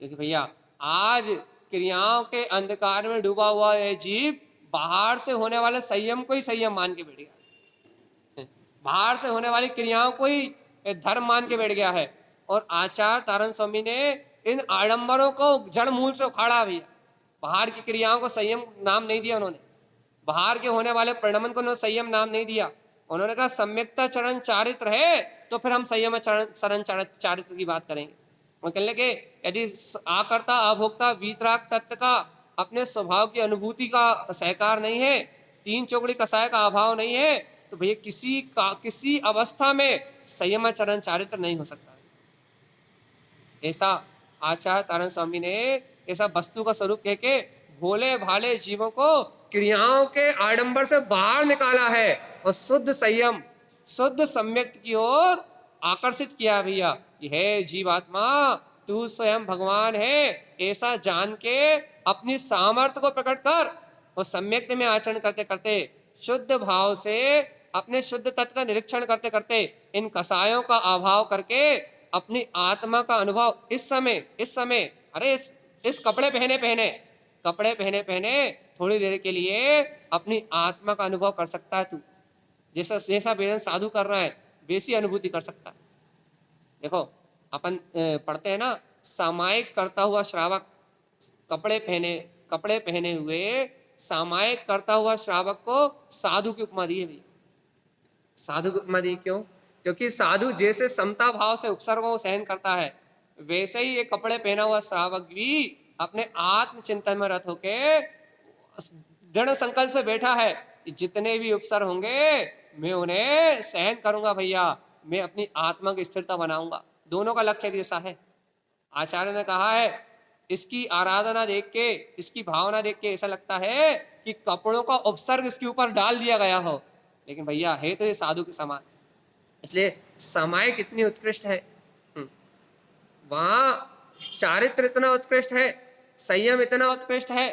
[SPEAKER 1] क्योंकि भैया आज क्रियाओं के अंधकार में डूबा हुआ यह जीव बाहर से होने वाले संयम को ही संयम मान के बैठ गया, बाहर से होने वाली क्रियाओं को ही धर्म मान के बैठ गया है। और आचार्य तारण स्वामी ने इन आडंबरों को जड़ मूल से उखाड़ा भैया। बाहर की क्रियाओं को संयम नाम नहीं दिया उन्होंने, बाहर के होने वाले परिणमन को उन्होंने संयम नाम नहीं दिया। उन्होंने कहा सम्यकता चरण चारित्र है तो फिर हम संयम चरण चारित्र की बात करेंगे। वो कहने लगे यदि आकर्ता अभोक्ता वीतराग तत्व का अपने स्वभाव की अनुभूति का सहकार नहीं है, तीन चौकड़ी कसाय का अभाव नहीं है, तो भैया किसी अवस्था में संयम चरण चारित्र नहीं हो सकता। ऐसा आचार्य तारण स्वामी ने ऐसा वस्तु का स्वरूप कह के भोले भाले जीवों को क्रियाओं के आडंबर से बाहर निकाला है और शुद्ध संयम शुद्ध सम्यक्त की ओर आकर्षित किया भैया कि हे जीवात्मा तू स्वयं भगवान है, ऐसा जान के अपनी सामर्थ्य को प्रकट कर और सम्यक्त में आचरण करते करते शुद्ध भाव से अपने शुद्ध तत्व का निरीक्षण करते करते इन कसायों का अभाव करके अपनी आत्मा का अनुभव इस समय अरे इस कपड़े पहने पहने थोड़ी देर के लिए अपनी आत्मा का अनुभव कर सकता है तू, जैसा जैसा वेदन साधु कर रहा है वैसी अनुभूति कर सकता है। देखो अपन पढ़ते हैं ना सामायिक करता हुआ श्रावक, कपड़े पहने हुए सामायिक करता हुआ श्रावक को साधु की उपमा दी है भैया। साधु की उपमा दी क्यों? क्योंकि साधु जैसे समता भाव से उपसर्गों को सहन करता है, वैसे ही ये कपड़े पहना हुआ श्रावक भी अपने आत्मचिंतन में रत होके दृढ़ संकल्प से बैठा है कि जितने भी उपसर होंगे मैं उन्हें सहन करूंगा भैया, मैं अपनी आत्मा की स्थिरता बनाऊंगा। दोनों का लक्ष्य एक जैसा है। आचार्य ने कहा है, इसकी आराधना देख के, इसकी भावना देख के ऐसा लगता है कि कपड़ों का उपसर्ग इसके ऊपर डाल दिया गया हो, लेकिन भैया है तो ये साधु के समान। इसलिए समय कितनी उत्कृष्ट है, वहां चारित्र इतना उत्कृष्ट है, संयम इतना उत्कृष्ट है,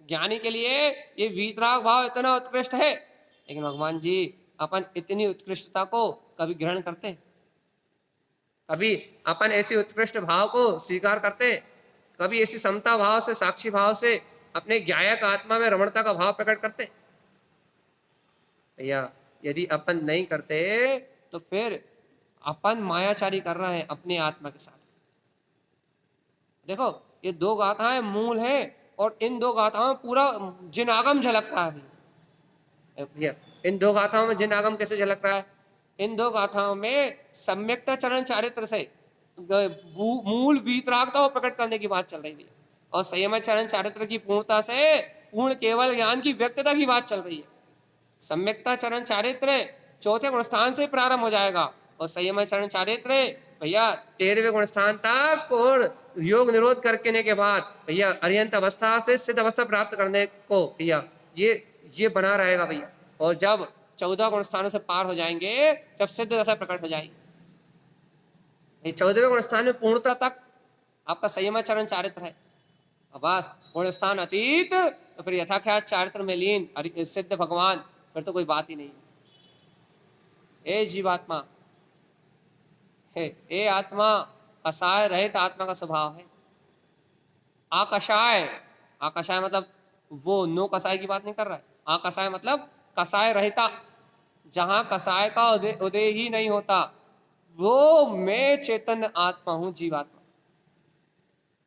[SPEAKER 1] ज्ञानी के लिए ये वीतराग भाव इतना उत्कृष्ट है, लेकिन भगवान जी अपन इतनी उत्कृष्टता को कभी ग्रहण करते हैं? कभी अपन ऐसी उत्कृष्ट भाव को स्वीकार करते हैं? कभी ऐसी समता भाव से, साक्षी भाव से अपने ज्ञायक आत्मा में रमणता का भाव प्रकट करते हैं? भैया यदि अपन नहीं करते तो फिर अपन मायाचारी कर रहे हैं अपनी आत्मा के साथ। देखो ये दो गाथाएं मूल हैं और इन दो गाथाओं में पूरा जिनागम झलक रहा है भैया। इन दो गाथाओं में जिनागम कैसे झलक रहा है? इन दो गाथाओं में सम्यक्ता चरण चारित्र से मूल वीतरागता को प्रकट करने की बात चल रही है, और संयम चरण चारित्र की पूर्णता से पूर्ण केवल ज्ञान की व्यक्तता की बात चल रही है। सम्यक्ता चरण चारित्र चौथे गुणस्थान से प्रारंभ हो जाएगा, और संयम चरण चारित्र भैया 13वें गुणस्थान तक और योग निरोध करने के बाद भैया अर्यंत अवस्था से सिद्ध अवस्था प्राप्त करने को भैया ये बना रहेगा भैया। और जब 14 गुणस्थानों से पार हो जाएंगे, जब सिद्ध दशा प्रकट हो जाएगी, 14वें गुणस्थान में पूर्णता तक आपका संयम चरण चारित्र है। अब बस गुणस्थान अतीत तो फिर यथाख्यात चारित्र में लीन सिद्ध भगवान, फिर तो कोई बात ही नहीं। ए जीवात्मा है, ए आत्मा कसाय रहित आत्मा का स्वभाव है। आकषाय, आकषाय मतलब वो नो कसाय की बात नहीं कर रहा है। आकषाय मतलब कसाय रहिता, जहां कसाय का उदय ही नहीं होता, वो मैं चैतन्य आत्मा हूं, जीवात्मा।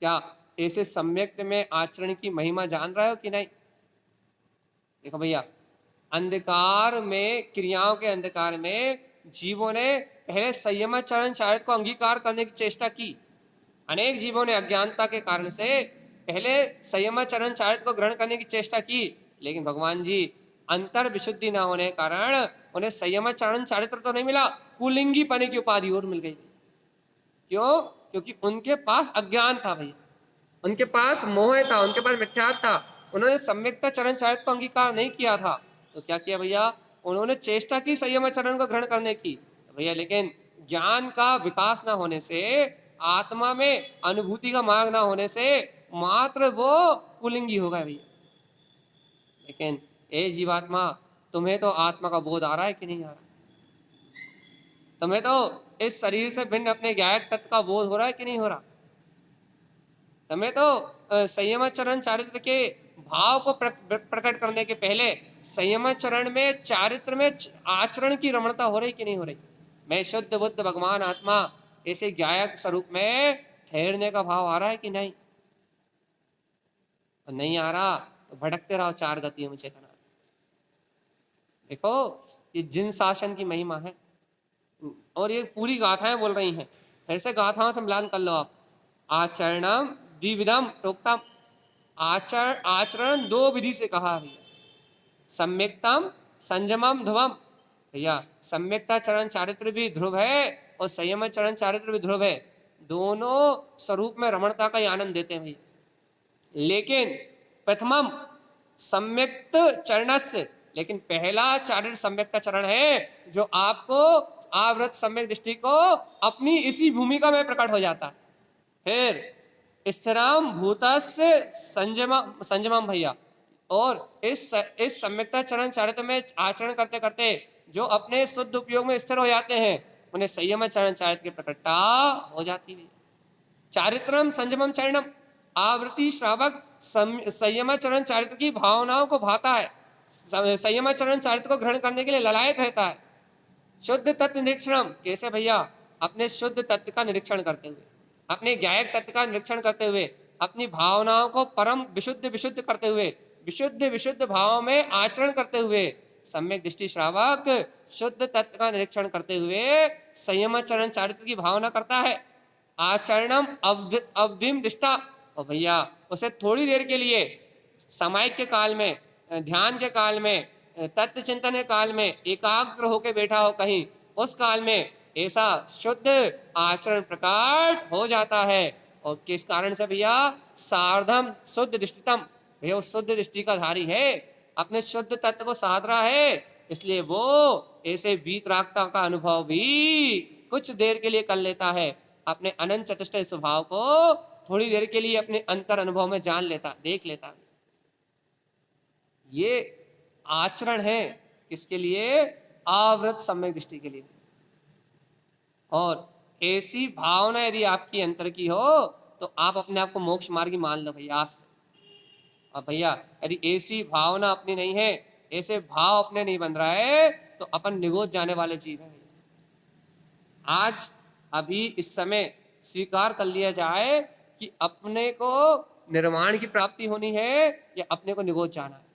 [SPEAKER 1] क्या ऐसे सम्यक्त में आचरण की महिमा जान रहे हो कि नहीं? देखो भैया, अंधकार में, क्रियाओं के अंधकार में जीवों ने पहले संयम चरण चारित्र को अंगीकार करने की चेष्टा की। अनेक जीवों ने अज्ञानता के कारण से पहले संयम चरण चारित्र को ग्रहण करने की चेष्टा की, लेकिन भगवान जी अंतर विशुद्धि न होने के कारण उन्हें संयम चरण चारित्र तो नहीं मिला, कुलिंगी पने की उपाधि और मिल गई। क्यों? क्योंकि उनके पास अज्ञान था भैया, उनके पास मोह था, उनके पास मिथ्यात्व था। उन्होंने सम्यक्ता चरण चारित्र को अंगीकार नहीं किया था, तो क्या किया भैया? उन्होंने चेष्टा की संयम चरण को ग्रहण करने की भैया, लेकिन ज्ञान का विकास ना होने से, आत्मा में अनुभूति का मार्ग ना होने से मात्र वो कुलिंगी हो गए भैया। लेकिन ए जीवात्मा, तुम्हें तो आत्मा का बोध आ रहा है कि नहीं आ रहा? तुम्हें तो इस शरीर से भिन्न अपने ज्ञायक तत्व का बोध हो रहा है कि नहीं हो रहा? तुम्हें तो संयम चरण चारित्र के भाव को प्रकट करने के पहले संयम चरण में, चारित्र में आचरण की रमणता हो रही कि नहीं हो रही? मैं शुद्ध बुद्ध भगवान आत्मा ऐसे ज्ञायक स्वरूप में ठहरने का भाव आ रहा है कि नहीं? और नहीं आ रहा तो भटकते रहो चार गतियों में चेतना। देखो ये जिन शासन की महिमा है, और ये पूरी गाथाएं बोल रही हैं। फिर से गाथाओं से मिलान कर लो आप। आचरणम द्विविधम प्रोक्तम, आचरण दो विधि से कहा भैया। सम्यक्तम संयमम ध्रुवम, भैया सम्यक्ता चरण चारित्र भी ध्रुव है और संयम चरण चारित्र भी ध्रुव है। दोनों स्वरूप में रमणता का आनंद देते हैं भैया। लेकिन प्रथमम सम्यक्त चरणस्य, लेकिन पहला चारित्र सम्यक्ता चरण है जो आपको आवृत सम्यक दृष्टि को अपनी इसी भूमिका में प्रकट हो जाता है। फिर स्थिराम भूतस्य संयमम भैया, और इस सम्यक्ता चरण चारित्र में आचरण करते करते जो अपने शुद्ध उपयोग में स्थिर हो जाते हैं, उन्हें संयम चरण चारित्र की प्रकटता हो जाती है। चारित्रम संयमम चरणम, आवृत्ति श्रावक संयम चरण चारित्र की भावनाओं को भाता है, संयम चरण चारित्र को ग्रहण करने के लिए ललायत रहता है। शुद्ध तत्व निरीक्षण, कैसे भैया? अपने शुद्ध तत्व का निरीक्षण करते हुए। अपने ज्ञायक तत्व का निरीक्षण करते हुए, अपनी भावनाओं को परम विशुद्ध विशुद्ध करते हुए, विशुद्ध विशुद्ध भाव में आचरण करते हुए, सम्यक दृष्टि श्रावक शुद्ध तत्व का निरीक्षण करते हुए संयम चरण चारित्र की भावना करता है। आचरणम अवधिम दृष्टा, और भैया उसे थोड़ी देर के लिए सामायिक के काल में, ध्यान के काल में, तत्व चिंतन के काल में एकाग्र होकर बैठा हो कहीं, उस काल में ऐसा शुद्ध आचरण प्रकट हो जाता है। और किस कारण से भैया? सार्धम शुद्ध दृष्टितम, भैया वो शुद्ध दृष्टि का धारी है, अपने शुद्ध तत्व को साध रहा है, इसलिए वो ऐसे वीतरागता का अनुभव भी कुछ देर के लिए कर लेता है। अपने अनंत चतुष्टय स्वभाव को थोड़ी देर के लिए अपने अंतर अनुभव में जान लेता, देख लेता। ये आचरण है किसके लिए? आवृत सम्यक दृष्टि के लिए। और ऐसी भावना यदि आपकी अंतर की हो तो आप अपने आप को मोक्ष मार्गी मान लो भैया आज से। और भैया यदि ऐसी भावना अपनी नहीं है, ऐसे भाव अपने नहीं बन रहा है, तो अपन निगोद जाने वाले जीव हैं। आज अभी इस समय स्वीकार कर लिया जाए कि अपने को निर्वाण की प्राप्ति होनी है या अपने को निगोद जाना है।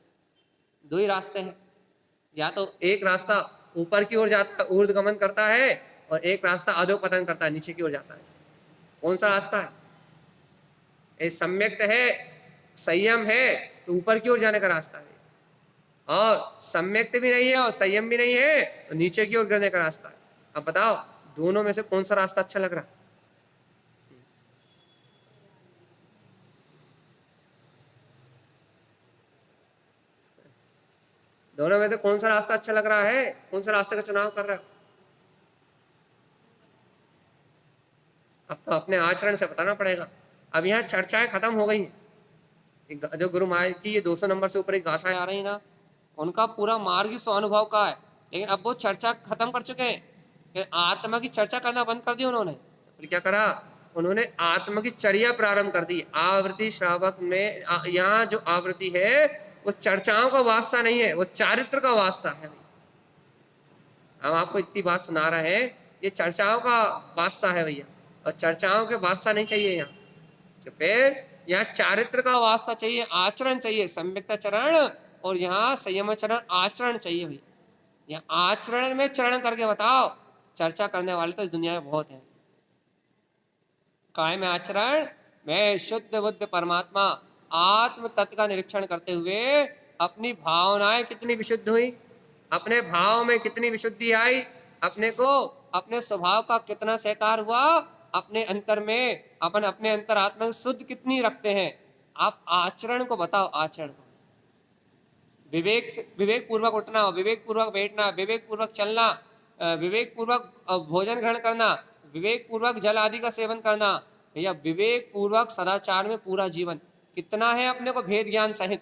[SPEAKER 1] दो ही रास्ते हैं, या तो एक रास्ता ऊपर की ओर जाता है, ऊर्ध्वगमन करता है, और एक रास्ता अधोपतन करता है, नीचे की ओर जाता है। कौन सा रास्ता है? ये सम्यक्त है, संयम है, तो ऊपर की ओर जाने का रास्ता है। और सम्यक्त भी नहीं है और संयम भी नहीं है तो नीचे की ओर गिरने का रास्ता है। अब बताओ दोनों में से कौन सा रास्ता अच्छा लग रहा है? दोनों में से कौन सा रास्ता अच्छा लग रहा है? कौन सा रास्ते का चुनाव कर रहा है? अब तो अपने आचरण से बताना पड़ेगा। अब यहाँ चर्चाएं खत्म हो गई हैं। जो गुरु महाराज की ये 200 नंबर से ऊपर एक गाथाएं आ रही ना, उनका पूरा मार्ग ही स्वानुभव का है, लेकिन अब वो चर्चा खत्म कर चुके हैं। फिर आत्मा की चर्चा करना बंद कर दी उन्होंने। फिर क्या करा? उन्होंने आत्मा की चर्या प्रारंभ कर दी। आवृत्ति श्रावक में यहाँ जो आवृत्ति है वो चर्चाओं का वास्ता नहीं है, वो चारित्र का वास्ता है। हम आपको इतनी बात सुना रहे हैं, ये चर्चाओं का वास्ता है भैया, और चर्चाओं के वास्ता नहीं चाहिए यहाँ। तो फिर यहाँ चारित्र का वास्ता चाहिए, आचरण चाहिए, सम्यक्ता चरण, और यहाँ संयम चरण आचरण चाहिए भैया। यहाँ आचरण में चरण करके बताओ। चर्चा करने वाले तो इस दुनिया में बहुत हैं। काय में आचरण में शुद्ध बुद्ध परमात्मा आत्म तत्व का निरीक्षण करते हुए अपनी भावनाएं कितनी विशुद्ध हुई, अपने भाव में कितनी विशुद्धि आई, अपने को अपने स्वभाव का कितना सहकार हुआ, अपने अंतर में अपन अपने अंतर आत्मा शुद्ध कितनी रखते हैं। आप आचरण को बताओ, आचरण को। विवेक से, विवेक पूर्वक उठना, विवेक पूर्वक बैठना, विवेक पूर्वक चलना, विवेक पूर्वक भोजन ग्रहण करना, विवेक पूर्वक जल आदि का सेवन करना, भैया विवेक पूर्वक सदाचार में पूरा जीवन कितना है अपने को भेद ज्ञान सहित।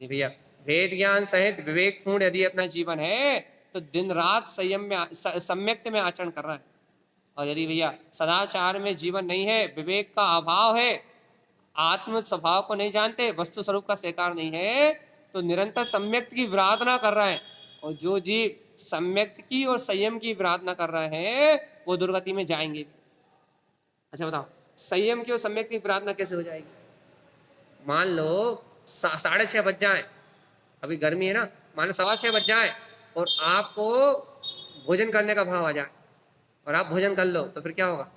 [SPEAKER 1] भैया भेद ज्ञान सहित विवेक पूर्ण यदि अपना जीवन है तो दिन रात संयम में सम्यक्त में आचरण कर रहा है। और यदि भैया सदाचार में जीवन नहीं है, विवेक का अभाव है, आत्म स्वभाव को नहीं जानते, वस्तु स्वरूप का स्वीकार नहीं है, तो निरंतर सम्यक्त की विराधना कर रहा है। और जो जीव सम्यक्त की और संयम की विराधना कर रहे हैं वो दुर्गति में जाएंगे। अच्छा बताओ, संयम की और सम्यक्त की विराधना कैसे हो जाएगी? मान लो 6:30 बज जाए, अभी गर्मी है ना, मान लो 6:15 बज जाए और आपको भोजन करने का भाव आ जाए और आप भोजन कर लो, तो फिर क्या होगा?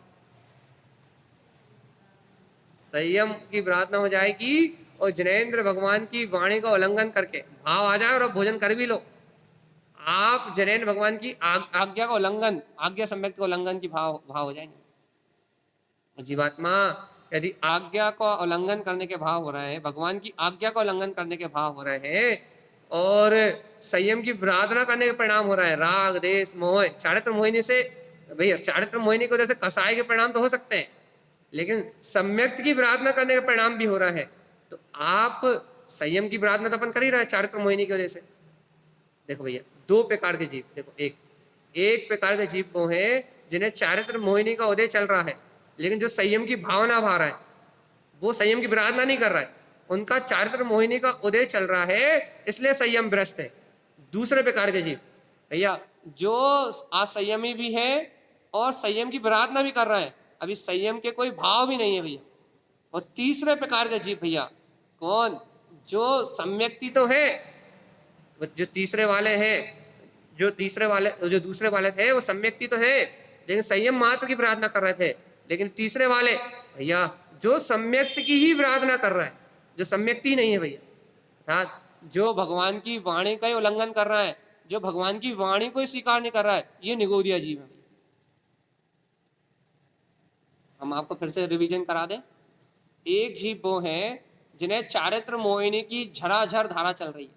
[SPEAKER 1] संयम की प्रार्थना हो जाएगी और जनेन्द्र भगवान की वाणी का उल्लंघन करके भाव आ जाए और आप भोजन कर भी लो, आप जनेन्द्र भगवान की आज्ञा का उल्लंघन, आज्ञा सम्यक्त का उल्लंघन की भाव हो जाएंगे। जीवात्मा यदि आज्ञा का उल्लंघन करने के भाव हो रहे हैं, भगवान की आज्ञा का उल्लंघन करने के भाव हो रहे हैं और संयम की प्रार्थना करने के परिणाम हो रहा है राग देश मोह चारित्र मोहिनी से, भैया चारित्र मोहिनी की वजह से कसाय के परिणाम तो हो सकते हैं, लेकिन सम्यक्त की प्रार्थना करने का परिणाम भी हो रहा है। तो आप संयम की प्रार्थना तो अपन कर ही रहे हैं चारित्र मोहिनी की वजह से। देखो भैया 2 प्रकार के जीव, देखो एक प्रकार के जीव वो है जिन्हें चारित्र मोहिनी का उदय चल रहा है, लेकिन जो संयम की भावना भा रहा है वो संयम की प्रार्थना नहीं कर रहा है, उनका चारित्र मोहिनी का उदय चल रहा है इसलिए संयम भ्रष्ट है। दूसरे प्रकार के जीव भैया जो असंयमी भी है और संयम की प्रार्थना भी कर रहे हैं, अभी संयम के कोई भाव भी नहीं है भैया। और तीसरे प्रकार के जीव भैया कौन, जो सम्यक्ति तो है, जो तीसरे वाले हैं, जो दूसरे वाले थे वो सम्यक्ति तो है, लेकिन संयम मात्र की प्रार्थना कर रहे थे। लेकिन तीसरे वाले भैया जो सम्यक्त की ही प्रार्थना कर रहा है, जो सम्यक्ति नहीं है भैया, अर्थात जो भगवान की वाणी का ही उल्लंघन कर रहा है, जो भगवान की वाणी को ही स्वीकार नहीं कर रहा है, ये निगोदिया जीव है। हम आपको फिर से रिवीजन करा दें। एक जीव वो हैं जिन्हें चारित्र मोहिनी की झराझर धारा चल रही है,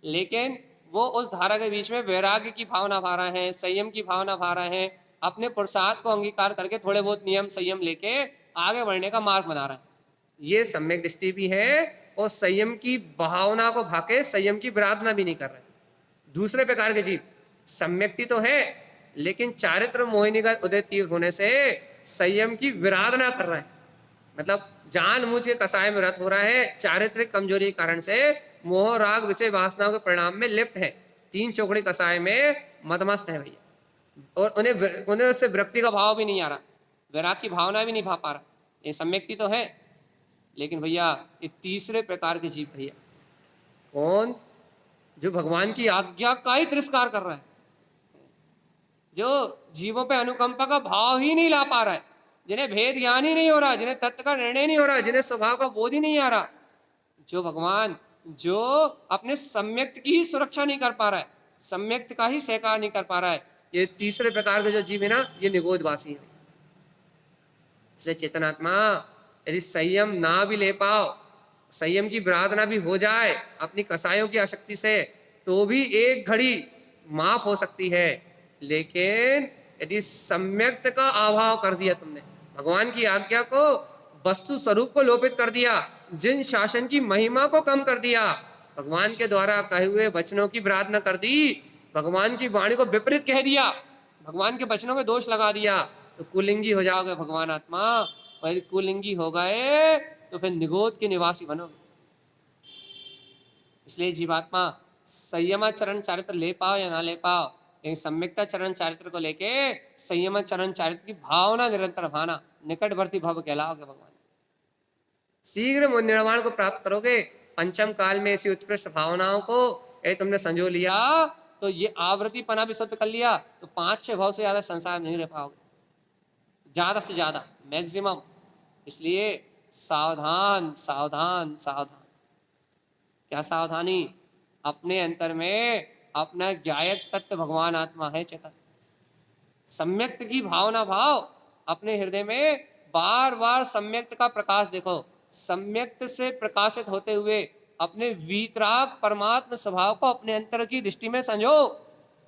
[SPEAKER 1] लेकिन वो उस धारा के बीच में वैराग्य की भावना भा रहे हैं, संयम की भावना भा रहे हैं, अपने पुरुषार्थ को अंगीकार करके थोड़े बहुत नियम संयम लेके आगे बढ़ने का मार्ग बना रहे हैं। ये सम्यक दृष्टि भी है और संयम की भावना को भाके संयम की विराधना भी नहीं कर रहे। दूसरे प्रकार के जीव सम्यक्ति तो है, लेकिन चारित्र मोहिनी का उदय तीव्र होने से संयम की विराधना कर रहे हैं, मतलब जानबूझ के कसाय में रत हो रहा है, चारित्रिक कमजोरी के कारण से मोह राग विषय वासनाओं के परिणाम में लिप्त है, तीन चौकड़ी कसाय में मदमस्त है भैया, और उन्हें उससे विरक्ति का भाव भी नहीं आ रहा, वैराग की भावना भी नहीं भा पा रहा। ये सम्यक्ति तो है, लेकिन भैया ये तीसरे प्रकार के जीव भैया कौन, जो भगवान की आज्ञा का ही तिरस्कार कर रहा है, जो जीवों पे अनुकंपा का भाव ही नहीं ला पा रहा है, जिन्हें भेद ज्ञान ही नहीं हो रहा, जिन्हें तत्व का निर्णय नहीं हो रहा, जिन्हें स्वभाव का बोध ही नहीं आ रहा, जो भगवान जो अपने सम्यक्त की ही सुरक्षा नहीं कर पा रहा है, सम्यक्त का ही सहकार नहीं कर पा रहा है, ये तीसरे प्रकार के जो जीव है ना, ये निगोदवासी है। इसलिए चेतनात्मा यदि संयम ना भी ले पाओ, संयम की विराधना भी हो जाए अपनी कसायों की आसक्ति से, तो भी एक घड़ी माफ हो सकती है। लेकिन यदि सम्यक्त का अभाव कर दिया तुमने, भगवान की आज्ञा को, वस्तु स्वरूप को लोपित कर दिया, जिन शासन की महिमा को कम कर दिया, भगवान के द्वारा कहे हुए वचनों की विराधना कर दी, भगवान की वाणी को विपरीत कह दिया, भगवान के वचनों में दोष लगा दिया, तो कुलिंगी हो जाओगे भगवान आत्मा। और यदि कुलिंगी हो गए तो फिर निगोद के निवासी बनोगे। इसलिए जीवात्मा संयमाचरण चारित्र ले पाओ या ना ले पाओ, लेकिन सम्यक्ता चरण चारित्र को लेके संयमाचरण चारित्र की भावना निरंतर भाना, निकटवर्ती भव कहलाओगे भगवान। शीघ्र निर्वाण को प्राप्त करोगे। पंचम काल में ऐसी उत्कृष्ट भावनाओं को यदि तुमने संजो लिया तो ये आवृत्ति पना भी शुद्ध कर लिया, तो 5-6 भाव से ज्यादा संसार नहीं रह पाओगे, ज्यादा से ज्यादा मैक्सिमम। इसलिए सावधान सावधान सावधान। क्या सावधानी? अपने अंतर में अपना ज्ञायक तत्व भगवान आत्मा है चेतन, सम्यक्त की भावना भाव अपने हृदय में बार बार सम्यक्त का प्रकाश देखो, सम्यक्त से प्रकाशित होते हुए अपने वीतराग परमात्म स्वभाव को अपने अंतर की दृष्टि में संजो,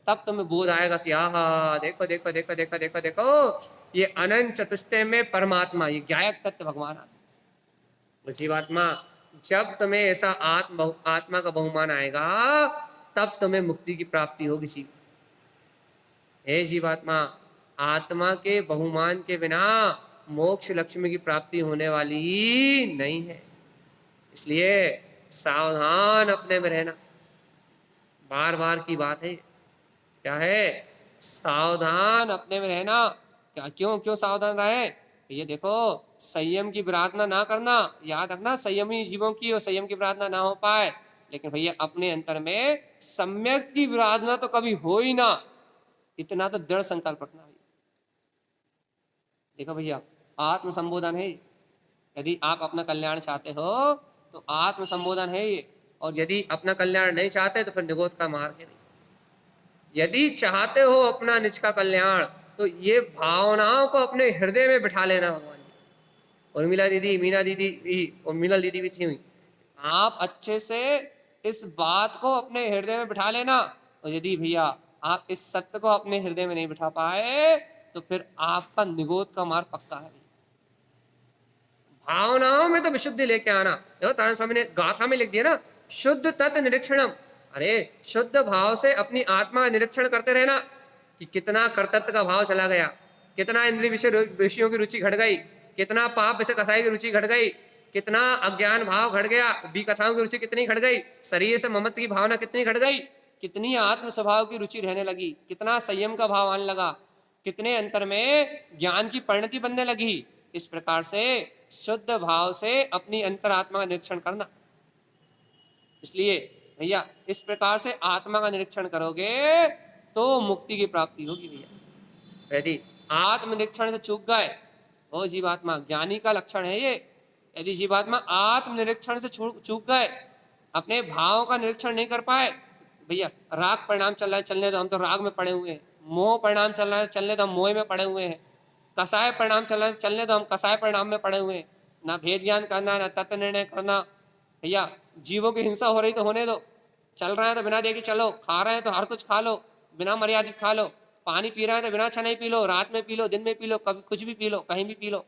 [SPEAKER 1] तब तुम्हें बोध आएगा कि आहा देखो देखो देखो देखो देखो देखो ये अनंत चतुष्टय में परमात्मा, ये ज्ञायक तत्व भगवान आत्मा। जीवात्मा जब तुम्हें ऐसा आत्मा का बहुमान आएगा तब तुम्हें मुक्ति की प्राप्ति होगी। जीव हे जीवात्मा, आत्मा के बहुमान के बिना मोक्ष लक्ष्मी की प्राप्ति होने वाली नहीं है। इसलिए सावधान अपने में रहना, बार बार की बात है। क्या है? सावधान अपने में रहना। क्या क्यों क्यों सावधान रहे? ये देखो, संयम की प्रार्थना ना करना, याद रखना संयमी जीवों की और संयम की प्रार्थना ना हो पाए, लेकिन भैया अपने अंतर में सम्यक की प्रार्थना तो कभी हो ही ना, इतना तो दृढ़ संकल्प रखना। देखो भैया, आत्म संबोधन है। यदि आप अपना कल्याण चाहते हो तो आत्म संबोधन है ये, और यदि अपना कल्याण नहीं चाहते तो फिर निगोद का मार्ग है। यदि चाहते हो अपना निज का कल्याण तो ये भावनाओं को अपने हृदय में बिठा लेना भगवान जी। उर्मिला दीदी, मीना दीदी भी, और मीनल दीदी भी थी हुई, आप अच्छे से इस बात को अपने हृदय में बिठा लेना। और यदि भैया आप इस सत्य को अपने हृदय में नहीं बिठा पाए तो फिर आपका निगोद का मार्ग पक्का है। भावनाओं में तो विशुद्धि लेके आना। देखो तारण स्वामी ने गाथा में लिख दिया ना, शुद्ध तत् निरीक्षणम। अरे शुद्ध भाव से अपनी आत्मा का निरीक्षण करते रहना कि कितना कर्तव्य का भाव चला गया, कितना इंद्रिय विषयों की रुचि घट गई, कितना पाप विषय कसाई की रुचि घट गई, कितना अज्ञान भाव घट गया, विकथाओं की रुचि कितनी घट गई, शरीर से ममत्व की भावना कितनी घट गई, कितनी आत्म स्वभाव की रुचि रहने लगी, कितना संयम का भाव आने लगा, कितने अंतर में ज्ञान की परिणति बनने लगी। इस प्रकार से शुद्ध भाव से अपनी अंतरात्मा का निरीक्षण करना। इसलिए भैया इस प्रकार से आत्मा का निरीक्षण करोगे तो मुक्ति की प्राप्ति होगी भैया। यदि आत्मनिरीक्षण से चूक गए, ओ जीवात्मा, ज्ञानी का लक्षण है ये, यदि जीवात्मा आत्मनिरीक्षण से चूक गए, अपने भाव का निरीक्षण नहीं कर पाए, भैया राग परिणाम चल रहा है, चलने दो, हम तो राग में पड़े हुए हैं। मोह परिणाम चल रहा है, चलने दो, हम मोह में पड़े हुए हैं। कसाय परिणाम चल रहा है, चलने दो, हम कसाय परिणाम में पड़े हुए हैं। ना भेद ज्ञान करना, ना तत्व निर्णय करना। भैया जीवों की हिंसा हो रही तो होने दो, चल रहा है तो बिना देखे चलो, खा रहे हैं तो हर कुछ खा लो, बिना मर्यादित खा लो, पानी पी रहे हैं तो बिना छाने पी लो, रात में पी लो, दिन में पी लो, कभी कुछ भी पी लो, कहीं भी पी लो।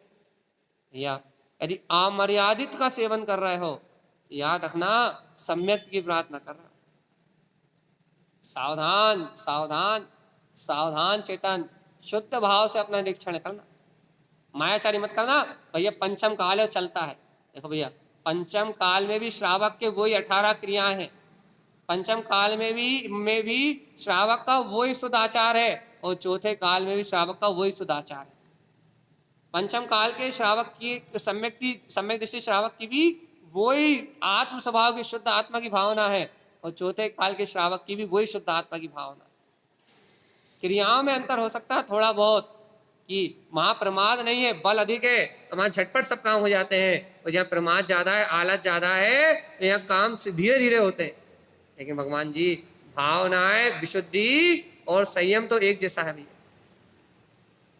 [SPEAKER 1] भैया यदि अमर्यादित का सेवन कर रहे हो, याद रखना सम्यक की प्रार्थना कर रहे हो। सावधान सावधान सावधान चेतन, शुद्ध भाव से अपना निरीक्षण करना, मायाचारी मत करना। भैया पंचम काल चलता है, देखो भैया पंचम काल में भी श्रावक के वही 18 क्रियाएं हैं। पंचम काल में भी श्रावक का वही सदाचार है, और चौथे काल में भी श्रावक का वही सदाचार है। पंचम काल के श्रावक की सम्यक दृष्टि श्रावक की भी वही आत्म स्वभाव की शुद्ध आत्मा की भावना है, और चौथे काल के श्रावक की भी वही शुद्ध आत्मा की भावना। क्रियाओं में अंतर हो सकता है थोड़ा बहुत, कि महाप्रमाद नहीं है, बल अधिक है तो वहां झटपट सब काम हो जाते हैं, और जहाँ प्रमाद ज्यादा है, आलस ज्यादा है, तो यहाँ काम धीरे धीरे होते हैं। लेकिन भगवान जी भावनाएं, विशुद्धि और संयम तो एक जैसा है भैया।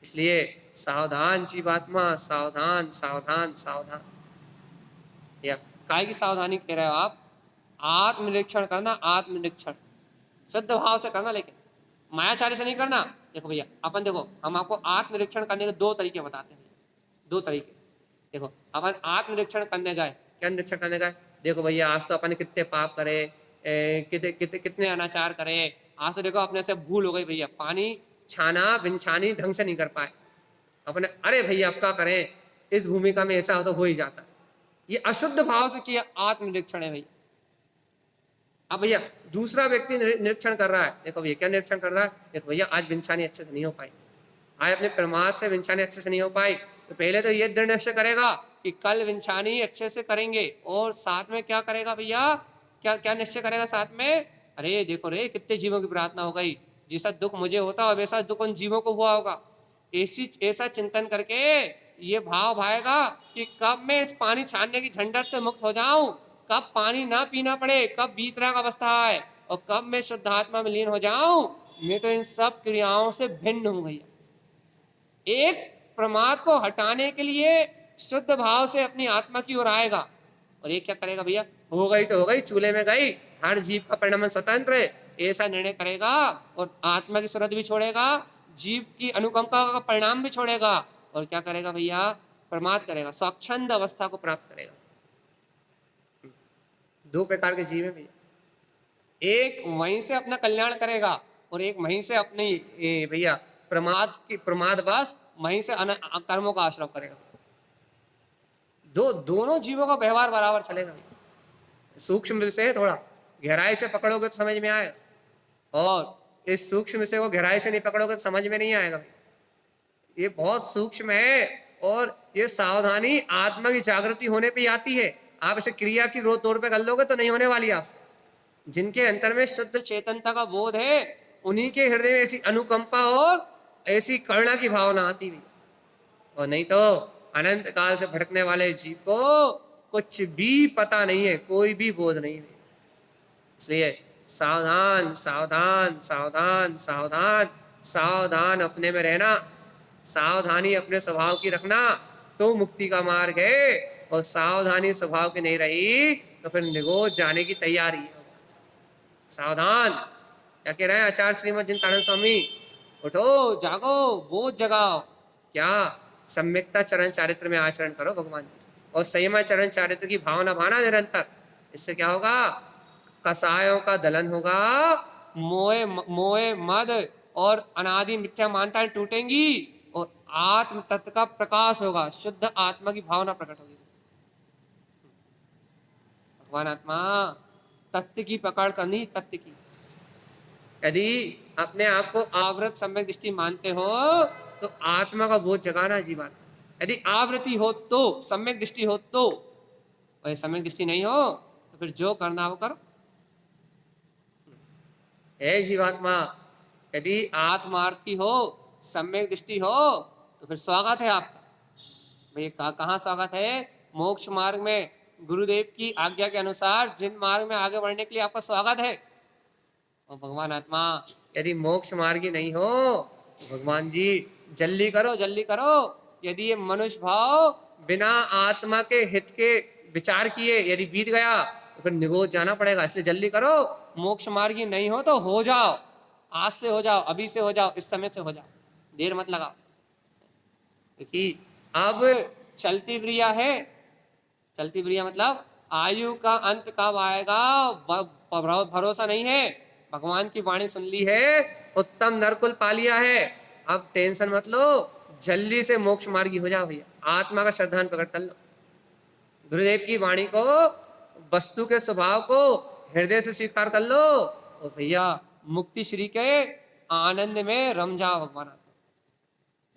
[SPEAKER 1] इसलिए सावधान जीवात्मा, सावधान सावधान सावधान। या काय की सावधानी कह रहे हो आप? आत्मनिरीक्षण करना, आत्मनिरीक्षण शुद्ध भाव से करना, लेकिन मायाचारी से नहीं करना। देखो भैया अपन देखो, हम आपको आत्मनिरीक्षण करने के 2 तरीके बताते हैं, 2 तरीके। देखो अपन आत्मनिरीक्षण करने गए, क्या निरीक्षण करने गए? देखो भैया आज तो अपन कितने पाप करे, कितने अनाचार करे। आज तो देखो अपने से भूल हो गई भैया, पानी छाना बिन छानी ढंग से नहीं कर पाए अपने, अरे भैया अब क्या करें, इस भूमिका में ऐसा तो हो ही जाता। ये अशुद्ध भाव से किया आत्मनिरीक्षण है भैया। अब भैया दूसरा व्यक्ति निरीक्षण कर रहा है, देखो भैया क्या निरीक्षण कर रहा है? देखो भैया आज बिनछानी अच्छे से नहीं हो पाई, आज अपने प्रमाद से विंछानी अच्छे से नहीं हो पाई, तो पहले तो ये दृढ़ निश्चय करेगा कि कल विंछानी अच्छे से करेंगे, और साथ में क्या करेगा भैया, क्या क्या निश्चय करेगा साथ में? अरे देखो रे कितने जीवों की प्रार्थना हो गई, जैसा दुख मुझे होता है वैसा दुख उन जीवों को हुआ होगा। ऐसा चिंतन करके ये भाव भाएगा कि कब मैं इस पानी छानने की झंझट से मुक्त हो जाऊं, कब पानी ना पीना पड़े, कब बीतराग अवस्था आए, और कब मैं शुद्धात्मा में लीन हो जाऊं। मैं तो इन सब क्रियाओं से भिन्न हूं भैया। एक प्रमाद को हटाने के लिए शुद्ध भाव से अपनी आत्मा की ओर आएगा, और एक क्या करेगा भैया, हो गई तो हो गई, चूल्हे में गई, हर जीव का परिणाम स्वतंत्र है, ऐसा निर्णय करेगा, और आत्मा की सूरत भी छोड़ेगा, जीव की अनुकंपा का परिणाम भी छोड़ेगा, और क्या करेगा भैया, प्रमाद करेगा, स्वच्छंद अवस्था को प्राप्त करेगा। 2 प्रकार के जीव है भैया, एक वहीं से अपना कल्याण करेगा, और एक वहीं से अपनी भैया प्रमाद बस वहीं से कर्मों का आश्रम करेगा। दोनों जीवों का व्यवहार बराबर चलेगा भैया। सूक्ष्म विषय थोड़ा गहराई से पकड़ोगे तो समझ में आएगा, और इस सूक्ष्म विषय को गहराई से नहीं पकड़ोगे तो समझ में नहीं आएगा भैया। ये बहुत सूक्ष्म है, और ये सावधानी आत्मा की जागृति होने पे आती है। आप इसे क्रिया की तौर पे कर लोगे तो नहीं होने वाली आपसे। जिनके अंतर में शुद्ध चेतनता का बोध है, उन्हीं के हृदय में ऐसी अनुकंपा और ऐसी करुणा की भावना आती भी, और नहीं तो अनंत काल से भटकने वाले जीव को कुछ भी पता नहीं है, कोई भी बोध नहीं है। इसलिए सावधान सावधान सावधान सावधान सावधान अपने में रहना, सावधानी अपने स्वभाव की रखना तो मुक्ति का मार्ग है, और सावधानी स्वभाव की नहीं रही तो फिर निगोज जाने की तैयारी है। सावधान, क्या कह रहे हैं आचार्य श्रीमद जिनतानंद स्वामी? उठो जागो, बोध जगाओ, क्या सम्यकता चरण चारित्र में आचरण करो भगवान जी, और संयम चरण चारित्र की भावना भाना निरंतर। इससे क्या होगा? कसायों का दलन होगा, मोए मोए मद और अनादि मिथ्या मानताएं टूटेंगी, और आत्म तत्व का प्रकाश होगा, शुद्ध आत्मा की भावना प्रकट होगी। भगवान आत्मा तत्व की पकड़ करनी, तत्व की। यदि अपने आप को आवृत सम्यक दृष्टि मानते हो तो आत्मा का बोध जगाना जीवन। यदि आवृत्ति हो तो, सम्यक दृष्टि हो तो, और सम्यक दृष्टि नहीं हो तो फिर जो करना वो करो। हे जीवात्मा, यदि आत्मार्थी हो, सम्यक दृष्टि हो, तो फिर स्वागत है आपका। भाई कहाँ स्वागत है? मोक्ष मार्ग में गुरुदेव की आज्ञा के अनुसार जिन मार्ग में आगे बढ़ने के लिए आपका स्वागत है। और भगवान आत्मा यदि मोक्ष मार्गी नहीं हो तो भगवान जी जल्दी करो, जल्दी करो। यदि ये मनुष्य भाव बिना आत्मा के हित के विचार किए यदि बीत गया तो फिर निगोद जाना पड़ेगा। इसलिए जल्दी करो, मोक्ष मार्गी नहीं हो तो हो जाओ, आज से हो जाओ, अभी से हो जाओ, इस समय से हो जाओ, देर मत लगाओ। क्योंकि अब चलती ब्रिया है। चलती ब्रिया मतलब आयु का अंत कब आएगा भरोसा नहीं है। भगवान की वाणी सुन ली है, उत्तम नरकुल पा लिया है, अब टेंशन मत लो, जल्दी से मोक्ष मार्गी हो जाओ भैया। आत्मा का श्रद्धान प्रकट कर लो, गुरुदेव की वाणी को, वस्तु के स्वभाव को हृदय से स्वीकार कर लो और भैया मुक्ति श्री के आनंद में रम जाओ भगवान।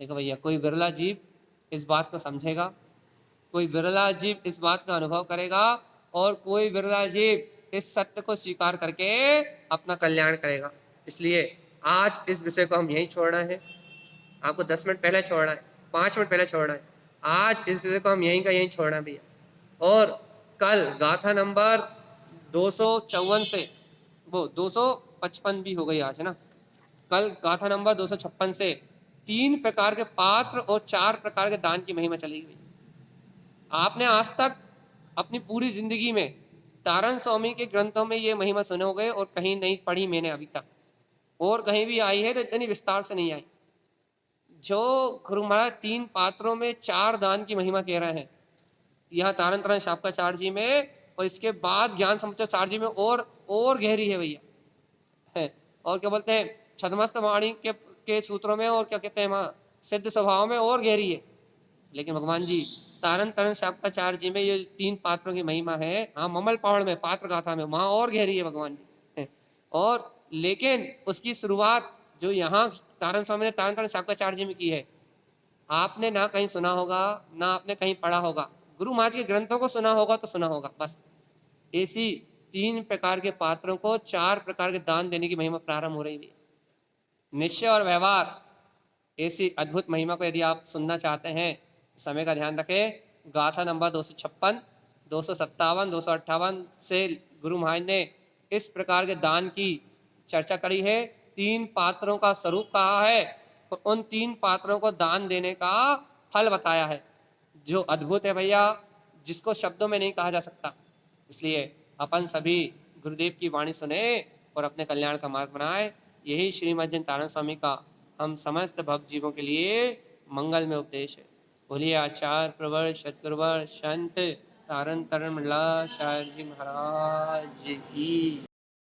[SPEAKER 1] देखो भैया, कोई बिरला जीव इस बात को समझेगा, कोई बिरला जीव इस बात का अनुभव करेगा और कोई बिरला जीव इस सत्य को स्वीकार करके अपना कल्याण करेगा। इसलिए आज इस विषय को हम यहीं छोड़ना है। आपको 10 मिनट पहले छोड़ना है, 5 मिनट पहले छोड़ना है। आज इस विषय को हम यहीं का यहीं छोड़ना है भैया। और कल गाथा नंबर 254 से, वो 255 भी हो गई आज, है ना। कल गाथा नंबर 256 से 3 प्रकार के पात्र और 4 प्रकार के दान की महिमा चली गई। आपने आज तक अपनी पूरी जिंदगी में तारण स्वामी के ग्रंथों में ये महिमा सुनोगे और कहीं नहीं पढ़ी मैंने अभी तक, और कहीं भी आई है तो इतनी विस्तार से नहीं आई। जो गुरु महाराज 3 पात्रों में 4 दान की महिमा कह रहे हैं यहाँ तारण तारण शापकाचार्य जी में, और इसके बाद ज्ञान समुच्चयचार्य जी में और गहरी है भैया है। और क्या बोलते हैं छदमस्त वाणी के सूत्रों में, और क्या कहते हैं वहाँ सिद्ध स्वभाव में और गहरी है। लेकिन भगवान जी तारण तारण शापकाचार्य जी में ये 3 पात्रों की महिमा है, हाँ ममल पहाड़ में पात्र गाथा में वहाँ और गहरी है भगवान जी है। और लेकिन उसकी शुरुआत जो यहाँ तारण स्वामी ने तारण तारण शापकाचार्य जी में की है, आपने ना कहीं सुना होगा ना आपने कहीं पढ़ा होगा, गुरु महाराज के ग्रंथों को सुना होगा तो सुना होगा बस। ऐसी 3 प्रकार के पात्रों को 4 प्रकार के दान देने की महिमा प्रारंभ हो रही है। निश्चय और व्यवहार, ऐसी अद्भुत महिमा को यदि आप सुनना चाहते हैं, समय का ध्यान रखें। गाथा नंबर 256, 257, 258 से गुरु महाराज ने इस प्रकार के दान की चर्चा करी है। 3 पात्रों का स्वरूप कहा है और उन 3 पात्रों को दान देने का फल बताया है, जो अद्भुत है भैया, जिसको शब्दों में नहीं कहा जा सकता। इसलिए अपन सभी गुरुदेव की वाणी सुने और अपने कल्याण का मार्ग बनाए। यही श्रीमद् जन तारण स्वामी का हम समस्त भक्त जीवों के लिए मंगल में उपदेश है। बोलिए आचार्य प्रवर सतगुरुवर संत तारण तारण मंडलाचार्य जी महाराज की।